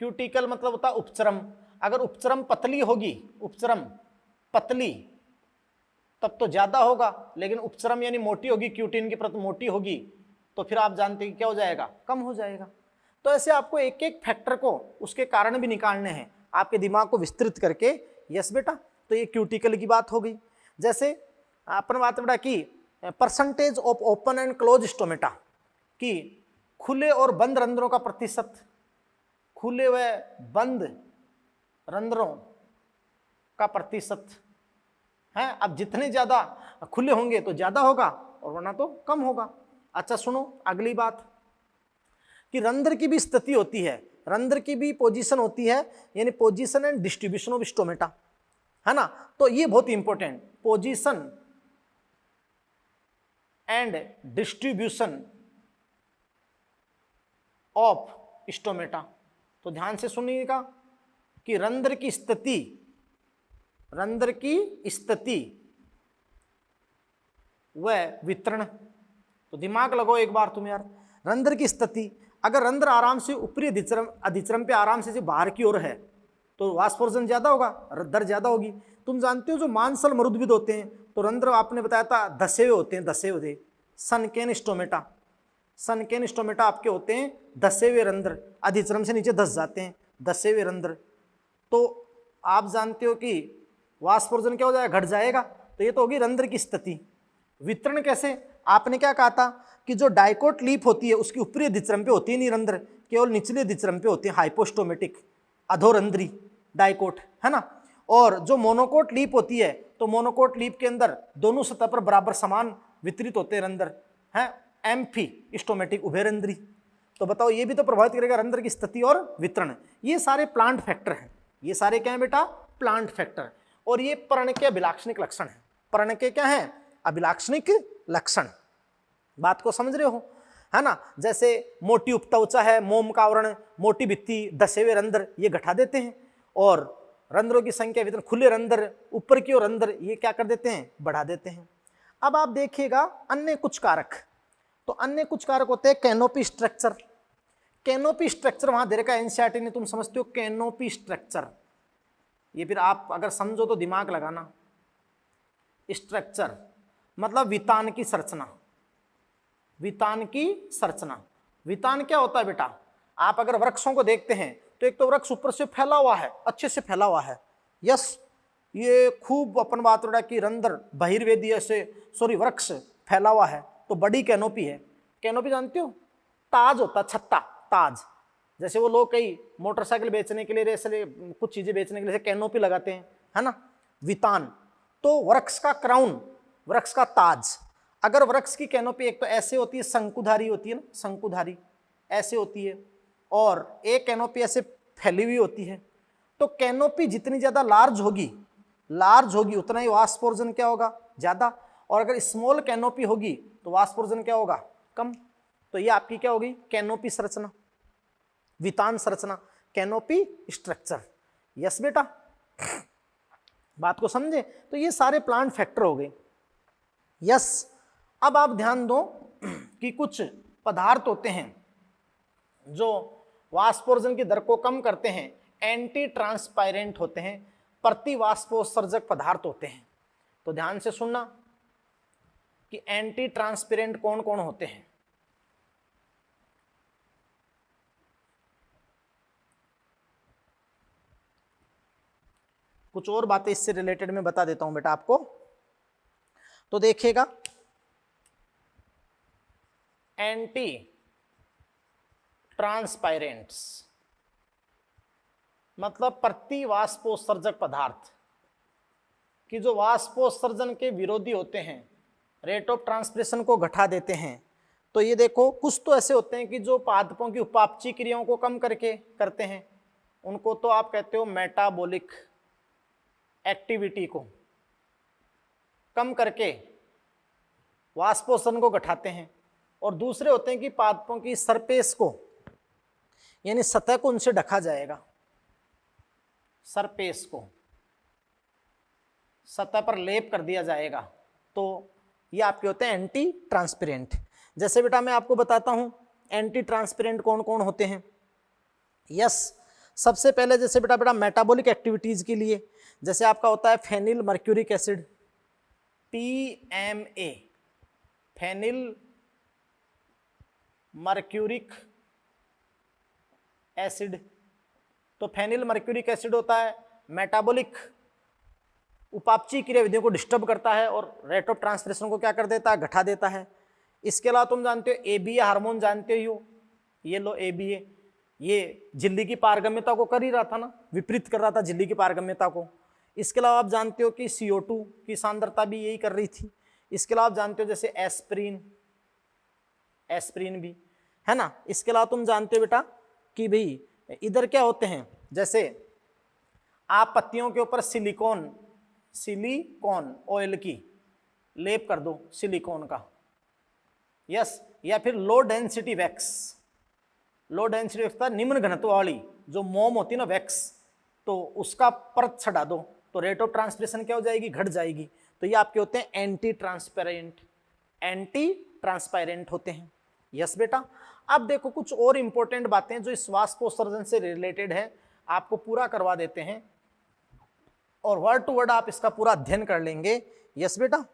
[SPEAKER 1] क्यूटिकल मतलब होता है उपचरम। अगर उपचरम पतली होगी, उपचरम पतली, तब तो ज्यादा होगा, लेकिन उपचरम यानी मोटी होगी, क्यूटिन की परत मोटी होगी, तो फिर आप जानते हैं क्या हो जाएगा, कम हो जाएगा। तो ऐसे आपको एक एक फैक्टर को, उसके कारण भी निकालने हैं, आपके दिमाग को विस्तृत करके। यस बेटा, तो ये क्यूटिकल की बात हो गई। जैसे अपन बात बेटा की percentage of open and close stomata, कि खुले और बंद रंध्रों का प्रतिशत, खुले व बंद रंध्रों का प्रतिशत है। अब जितने ज्यादा खुले होंगे तो ज्यादा होगा और वरना तो कम होगा। अच्छा सुनो अगली बात कि रंध्र की भी स्थिति होती है, रंध्र की भी पोजीशन होती है, यानी position and distribution of stomata, है ना। तो ये बहुत important, position and distribution of stomata. तो ध्यान से सुनिएगा कि रंध्र की स्थिति, रंध्र की स्थिति व वितरण। तो दिमाग लगाओ एक बार तुम यार, रंध्र की स्थिति, अगर रंध्र आराम से ऊपरी अधिचरम पे आराम से बाहर की ओर है तो वाष्पोर्जन ज्यादा होगा, दर ज्यादा होगी। तुम जानते हो जो मांसल मरुद्भिद होते हैं तो रंध्र आपने बताया था धसे हुए होते हैं, धसे हुए। सनकेन स्टोमेटा, सनकेन स्टोमेटा आपके होते हैं धसे हुए रंध्र, अधिचरम से नीचे धस जाते हैं, धसे हुए रंध्र। तो आप जानते हो कि वाष्पोर्जन क्या हो जाएगा, घट जाएगा। तो ये तो होगी रंध्र की स्थिति। वितरण कैसे, आपने क्या कहा था कि जो डाइकोट लीफ होती है उसकी ऊपरी अधिचरम पे होती है नहीं रंध्र, केवल निचले अधिचरम पे होती है, हाइपोस्टोमेटिक अधोरंध्री डाइकोट, है ना। और जो मोनोकोट लीफ होती है तो मोनोकोट लीफ के अंदर दोनों सतह पर बराबर समान वितरित होते हैं रंध्र, हैं एम्फी स्टोमेटिक उभयरंध्री। तो बताओ ये भी तो प्रभावित करेगा रंध्र की स्थिति और वितरण। ये सारे प्लांट फैक्टर हैं, ये सारे क्या है बेटा, प्लांट फैक्टर। और ये पर्ण के अभिलाक्षणिक लक्षण है। पर्ण के क्या है, अभिलाक्षणिक लक्षण। बात को समझ रहे हो, है ना। जैसे मोटी उपत्वचा है, मोम का आवरण, मोटी भित्ति, धसे हुए रंध्र, ये घटा देते हैं। और रंध्रों की संख्या, वितरण, खुले रंध्र, ऊपर की ओर रंध्र, ये क्या कर देते हैं, बढ़ा देते हैं। अब आप देखिएगा अन्य कुछ कारक। तो अन्य कुछ कारक होते हैं कैनोपी स्ट्रक्चर। कैनोपी स्ट्रक्चर वहां दे रखा है एनसीईआरटी ने, तुम समझते हो कैनोपी स्ट्रक्चर। ये फिर आप अगर समझो तो दिमाग लगाना। स्ट्रक्चर मतलब वितान की संरचना, वितान की संरचना। वितान क्या होता है बेटा, आप अगर वृक्षों को देखते हैं तो एक तो वृक्ष ऊपर से फैला हुआ है, अच्छे से फैला हुआ है, यस, ये खूब अपन बात रहा कि रंध्र बहिर्वेदीय से सॉरी वृक्ष फैला हुआ है तो बड़ी कैनोपी है। कैनोपी जानते हो, ताज होता है, छत्ता, ताज। जैसे वो लोग कई मोटरसाइकिल बेचने के लिए, जैसे कुछ चीजें बेचने के लिए कैनोपी लगाते हैं, है ना। वितान तो वृक्ष का क्राउन, वृक्ष का ताज। अगर वृक्ष की कैनोपी एक तो ऐसे होती है, शंकुधारी होती है ना, शंकुधारी ऐसे होती है, और एक कैनोपी ऐसे फैली हुई होती है। तो कैनोपी जितनी ज्यादा लार्ज होगी, लार्ज होगी उतना ही वाष्पोर्जन क्या होगा, ज्यादा। और अगर स्मॉल कैनोपी होगी तो वाष्पोर्जन क्या होगा, कम। तो ये आपकी क्या होगी, कैनोपी संरचना, वितान संरचना, कैनोपी स्ट्रक्चर। यस बेटा, बात को समझे। तो ये सारे प्लांट फैक्टर हो गए। यस, अब आप ध्यान दो कि कुछ पदार्थ होते हैं जो वाष्पोर्जन की दर को कम करते हैं, एंटी ट्रांसपायरेंट होते हैं, प्रतिवाष्पोत्सर्जक पदार्थ होते हैं। तो ध्यान से सुनना कि एंटी ट्रांसपेरेंट कौन कौन होते हैं। कुछ और बातें इससे रिलेटेड में बता देता हूं बेटा आपको। तो देखिएगा, एंटी ट्रांसपायरेंट्स मतलब प्रतिवाष्पोत्सर्जक पदार्थ कि जो वाष्पोत्सर्जन के विरोधी होते हैं, रेट ऑफ ट्रांसपिरेशन को घटा देते हैं। तो ये देखो, कुछ तो ऐसे होते हैं कि जो पादपों की उपापचयी क्रियाओं को कम करके करते हैं, उनको तो आप कहते हो मेटाबॉलिक एक्टिविटी को कम करके वाष्पोत्सर्जन को घटाते हैं। और दूसरे होते हैं कि पादपों की सरफेस को, यानी सतह को उनसे ढका जाएगा, सरफेस को सतह पर लेप कर दिया जाएगा। तो ये आपके होते हैं एंटी ट्रांसपेरेंट। जैसे बेटा मैं आपको बताता हूं एंटी ट्रांसपेरेंट कौन कौन होते हैं। यस, सबसे पहले जैसे बेटा मेटाबॉलिक एक्टिविटीज के लिए जैसे आपका होता है phenyl mercuric acid, PMA, phenyl mercuric acid. तो फेनिल मर्क्यूरिक एसिड होता है मेटाबॉलिक उपापचयी क्रिया विधियों को डिस्टर्ब करता है और रेट ऑफ ट्रांसलेशन को क्या कर देता है, घटा देता है। इसके अलावा तुम जानते हो ABA हार्मोन, जानते हो ये लो ABA, ये झिल्ली की पारगम्यता को कर ही रहा था ना, विपरीत कर रहा था झिल्ली की पारगम्यता को। इसके अलावा आप जानते हो कि CO2 की सांद्रता भी यही कर रही थी। इसके अलावा आप जानते हो जैसे एस्प्रिन भी है ना। इसके अलावा तुम जानते हो बेटा कि भाई इधर क्या होते हैं, जैसे आप पत्तियों के ऊपर सिलिकॉन ऑयल की लेप कर दो, सिलिकॉन का, यस, या फिर लो डेंसिटी वैक्स था, निम्न घनत्व वाली जो मोम होती है ना वैक्स, तो उसका परत छटा दो तो रेट ऑफ ट्रांसपिरेशन क्या हो जाएगी, घट जाएगी। तो ये आपके होते हैं एंटी ट्रांसपायरेंट होते हैं। यस बेटा। अब देखो कुछ और इंपॉर्टेंट बातें जो इस वाष्पोत्सर्जन से रिलेटेड है, आपको पूरा करवा देते हैं और वर्ड टू वर्ड आप इसका पूरा अध्ययन कर लेंगे। यस बेटा,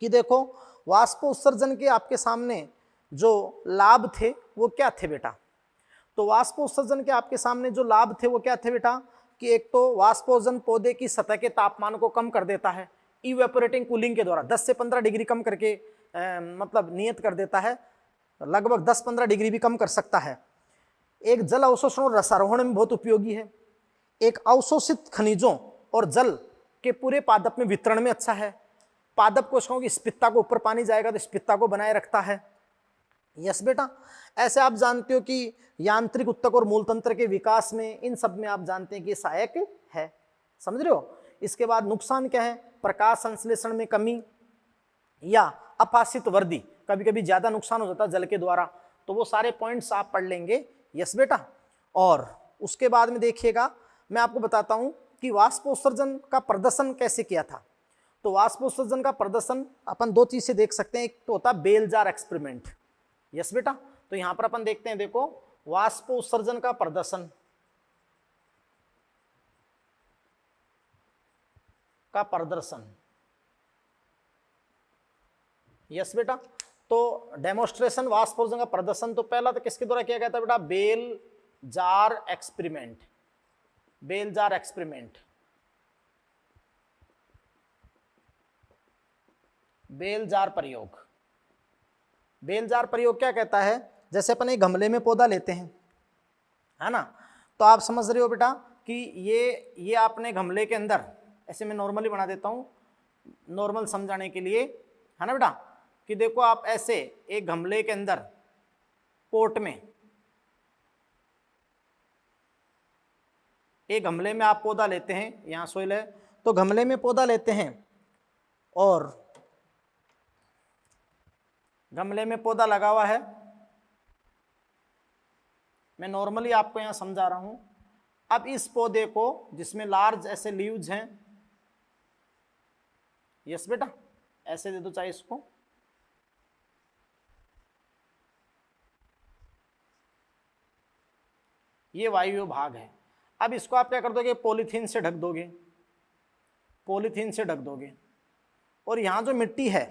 [SPEAKER 1] कि देखो वाष्पोत्सर्जन के आपके सामने जो लाभ थे वो क्या थे बेटा। तो वाष्पोत्सर्जन के आपके सामने जो लाभ थे वो क्या थे बेटा, कि एक तो वाष्पोत्सर्जन पौधे की सतह के तापमान को कम कर देता है इवेपोरेटिंग कूलिंग के द्वारा, 10 से 15 डिग्री कम करके मतलब नियत कर देता है, लगभग 10-15 डिग्री भी कम कर सकता है। एक जल अवशोषण और रसारोहण में बहुत उपयोगी है। एक अवशोषित खनिजों और जल के पूरे पादप में वितरण में अच्छा है। पादप कोशिकाओं की स्पित्ता को, ऊपर पानी जाएगा तो स्पित्ता को बनाए रखता है। यस बेटा। ऐसे आप जानते हो कि यांत्रिक उत्तक और मूलतंत्र के विकास में, इन सब में आप जानते हैं कि सहायक है, समझ रहे हो। इसके बाद नुकसान क्या है, प्रकाश संश्लेषण में कमी या अपासित वर्दी, कभी कभी ज्यादा नुकसान हो जाता है जल के द्वारा, तो वो सारे पॉइंट्स आप पढ़ लेंगे। यस बेटा। और उसके बाद में देखिएगा मैं आपको बताता हूं कि वाष्पोत्सर्जन का प्रदर्शन कैसे किया था। तो वाष्पोत्सर्जन का प्रदर्शन अपन दो चीज से देख सकते हैं, एक तो होता है बेल जार एक्सपेरिमेंट। यस बेटा। तो यहां पर अपन देखते हैं, देखो वाष्पोत्सर्जन का प्रदर्शन यस बेटा। तो डेमोन्स्ट्रेशन वाष्पोत्सर्जन का प्रदर्शन तो पहला तो किसके द्वारा किया गया था बेटा, bell jar experiment, bell jar प्रयोग बेल जार प्रयोग क्या कहता है, जैसे अपन एक गमले में पौधा लेते हैं, है ना, तो आप समझ रहे हो बेटा कि ये आपने गमले के अंदर, ऐसे मैं नॉर्मली बना देता हूं नॉर्मल समझाने के लिए, है ना बेटा, कि देखो आप ऐसे एक गमले के अंदर पोट में, एक गमले में आप पौधा लेते हैं, यहां सोइल है तो गमले में पौधा लेते हैं और गमले में पौधा लगा हुआ है, मैं नॉर्मली आपको यहां समझा रहा हूं। अब इस पौधे को जिसमें लार्ज ऐसे लीव्स हैं, यस बेटा, ऐसे दे दो चाहे इसको, ये वायु भाग है। अब इसको आप क्या कर दोगे, पॉलीथीन से ढक दोगे, पॉलीथीन से ढक दोगे, और यहां जो मिट्टी है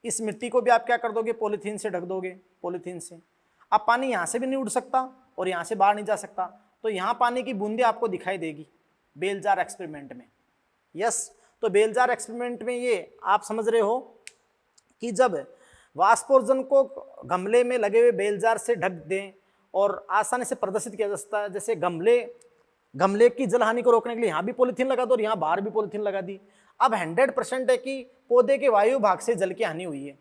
[SPEAKER 1] इस मिट्टी को भी आप क्या कर दोगे, पॉलीथीन से ढक दोगे, पॉलीथीन से। अब पानी यहां से भी नहीं उड़ सकता और यहां से बाहर नहीं जा सकता, तो यहां पानी की बूंदे आपको दिखाई देगी बेल जार एक्सपेरिमेंट में। यस। तो बेल जार एक्सपेरिमेंट में ये आप समझ रहे हो कि जब वाष्पोत्सर्जन को गमले में लगे हुए बेल जार से ढक दें और आसानी से प्रदर्शित किया जा सकता है, जैसे गमले की जल हानि को रोकने के लिए यहां भी पॉलीथीन लगा दो और यहां बाहर भी पॉलीथीन लगा दी। अब 100% है कि पौधे के वायु भाग से जल की हानि हुई है,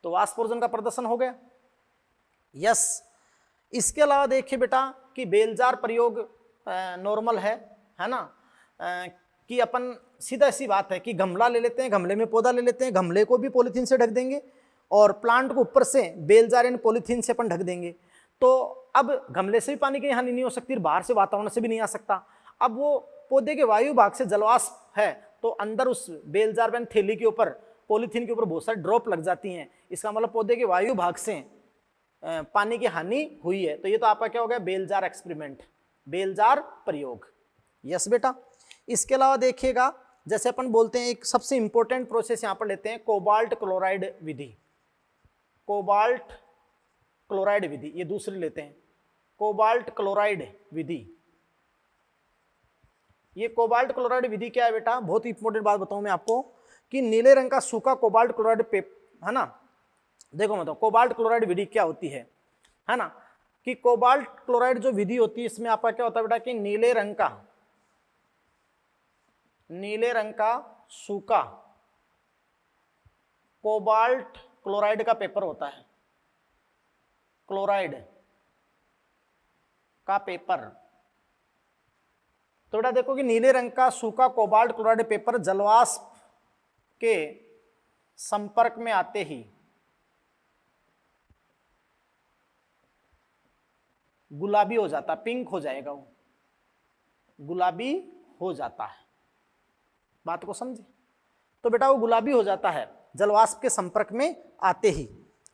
[SPEAKER 1] तो वाष्पोत्सर्जन का प्रदर्शन हो गया। यस। इसके अलावा देखिए बेटा कि बेल जार प्रयोग नॉर्मल है ना, कि अपन सीधा सी बात है कि गमला ले लेते हैं, गमले में पौधा ले लेते हैं, गमले को भी पॉलीथीन से ढक देंगे और प्लांट को ऊपर से बेल जार इन पॉलीथीन से अपन ढक देंगे, तो अब गमले से भी पानी की हानि नहीं हो सकती, बाहर से वातावरण से भी नहीं आ सकता। अब वो पौधे के वायु भाग से जलवाष्प है, तो अंदर उस बेल जार में थैली के ऊपर, पॉलीथीन के ऊपर बहुत सारी ड्रॉप लग जाती हैं, इसका मतलब पौधे के वायु भाग से पानी की हानि हुई है। तो ये तो आपका क्या हो गया, bell jar experiment, bell jar प्रयोग। यस बेटा। इसके अलावा देखिएगा, जैसे अपन बोलते हैं एक सबसे इंपॉर्टेंट प्रोसेस यहां पर लेते हैं, कोबाल्ट क्लोराइड विधि, कोबाल्ट क्लोराइड विधि, ये दूसरी लेते हैं, कोबाल्ट क्लोराइड विधि। ये कोबाल्ट क्लोराइड विधि क्या है बेटा, बहुत ही इंपॉर्टेंट बात बताऊं मैं आपको, कि नीले रंग का सूखा कोबाल्ट क्लोराइड है ना, देखो मतलब कोबाल्ट क्लोराइड विधि क्या होती है ना, कि कोबाल्ट क्लोराइड जो विधि होती है इसमें आपका क्या होता है बेटा कि नीले रंग का सूखा कोबाल्ट क्लोराइड का पेपर होता है, क्लोराइड का पेपर। तो बेटा देखो कि नीले रंग का सूखा कोबाल्ट क्लोराइड पेपर जलवाष्प के संपर्क में आते ही गुलाबी हो जाता, पिंक हो जाएगा, वो गुलाबी हो जाता है। बात को समझे? तो बेटा वो गुलाबी हो जाता है जलवाष्प के संपर्क में आते ही,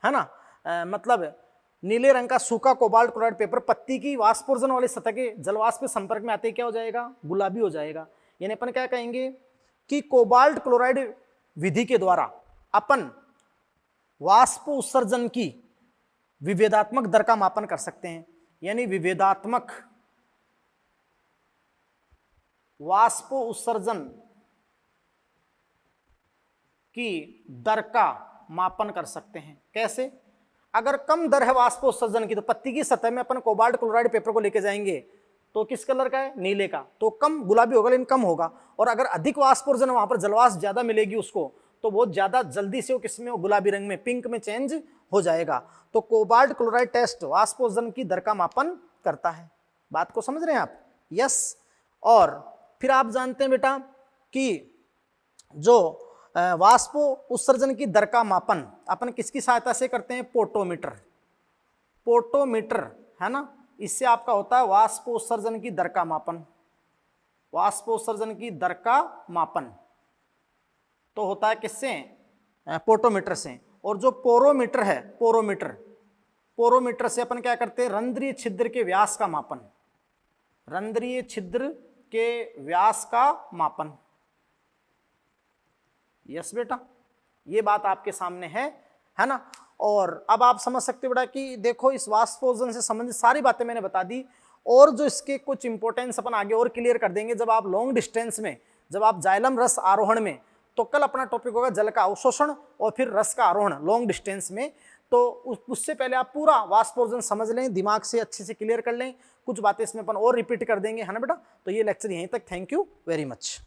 [SPEAKER 1] है ना। मतलब नीले रंग का सूखा कोबाल्ट क्लोराइड पेपर पत्ती की वाष्पोर्जन वाली सतह के जलवाष्प के संपर्क में आते ही क्या हो जाएगा? गुलाबी हो जाएगा। यानी अपन क्या कहेंगे कि कोबाल्ट क्लोराइड विधि के द्वारा अपन वाष्प उत्सर्जन की विभेदात्मक दर का मापन कर सकते हैं। यानी विभेदात्मक वाष्प उत्सर्जन की दर का मापन कर सकते हैं। कैसे? अगर कम दर है वाष्प उत्सर्जन की तो पत्ती की सतह में अपन कोबाल्ट क्लोराइड पेपर को लेके जाएंगे तो किस कलर का है? नीले का, तो कम गुलाबी होगा लेकिन कम होगा। और अगर अधिक वाष्पोर्जन वहां पर जलवाष्प ज्यादा मिलेगी उसको तो बहुत ज्यादा जल्दी से वो किसमें, वो गुलाबी रंग में, पिंक में चेंज हो जाएगा। तो कोबाल्ट क्लोराइड टेस्ट वाष्पोर्जन की दर का मापन करता है। बात को समझ रहे हैं आप? यस। और फिर आप जानते हैं बेटा कि जो वाष्प उत्सर्जन की दर का मापन अपन किसकी सहायता से करते हैं? पोटोमीटर। पोटोमीटर, है ना। इससे आपका होता है वाष्प उत्सर्जन की दर का मापन। वाष्प उत्सर्जन की दर का मापन तो होता है किससे? पोटोमीटर से। और जो पोरोमीटर है, पोरोमीटर से अपन क्या करते हैं? रंध्रीय छिद्र के व्यास का मापन। रंध्रीय छिद्र के व्यास का मापन। यस बेटा, ये बात आपके सामने है ना। और अब आप समझ सकते हो बेटा कि देखो इस वाष्पोत्सर्जन से संबंधित सारी बातें मैंने बता दी। और जो इसके कुछ इंपॉर्टेंस अपन आगे और क्लियर कर देंगे जब आप लॉन्ग डिस्टेंस में, जब आप जाइलम रस आरोहण में, तो कल अपना टॉपिक होगा जल का अवशोषण और फिर रस का आरोहण लॉन्ग डिस्टेंस में। तो उससे पहले आप पूरा वाष्पोत्सर्जन समझ लें, दिमाग से अच्छे से क्लियर कर लें। कुछ बातें इसमें अपन और रिपीट कर देंगे, है ना बेटा। तो ये लेक्चर यहीं तक। Thank you very much.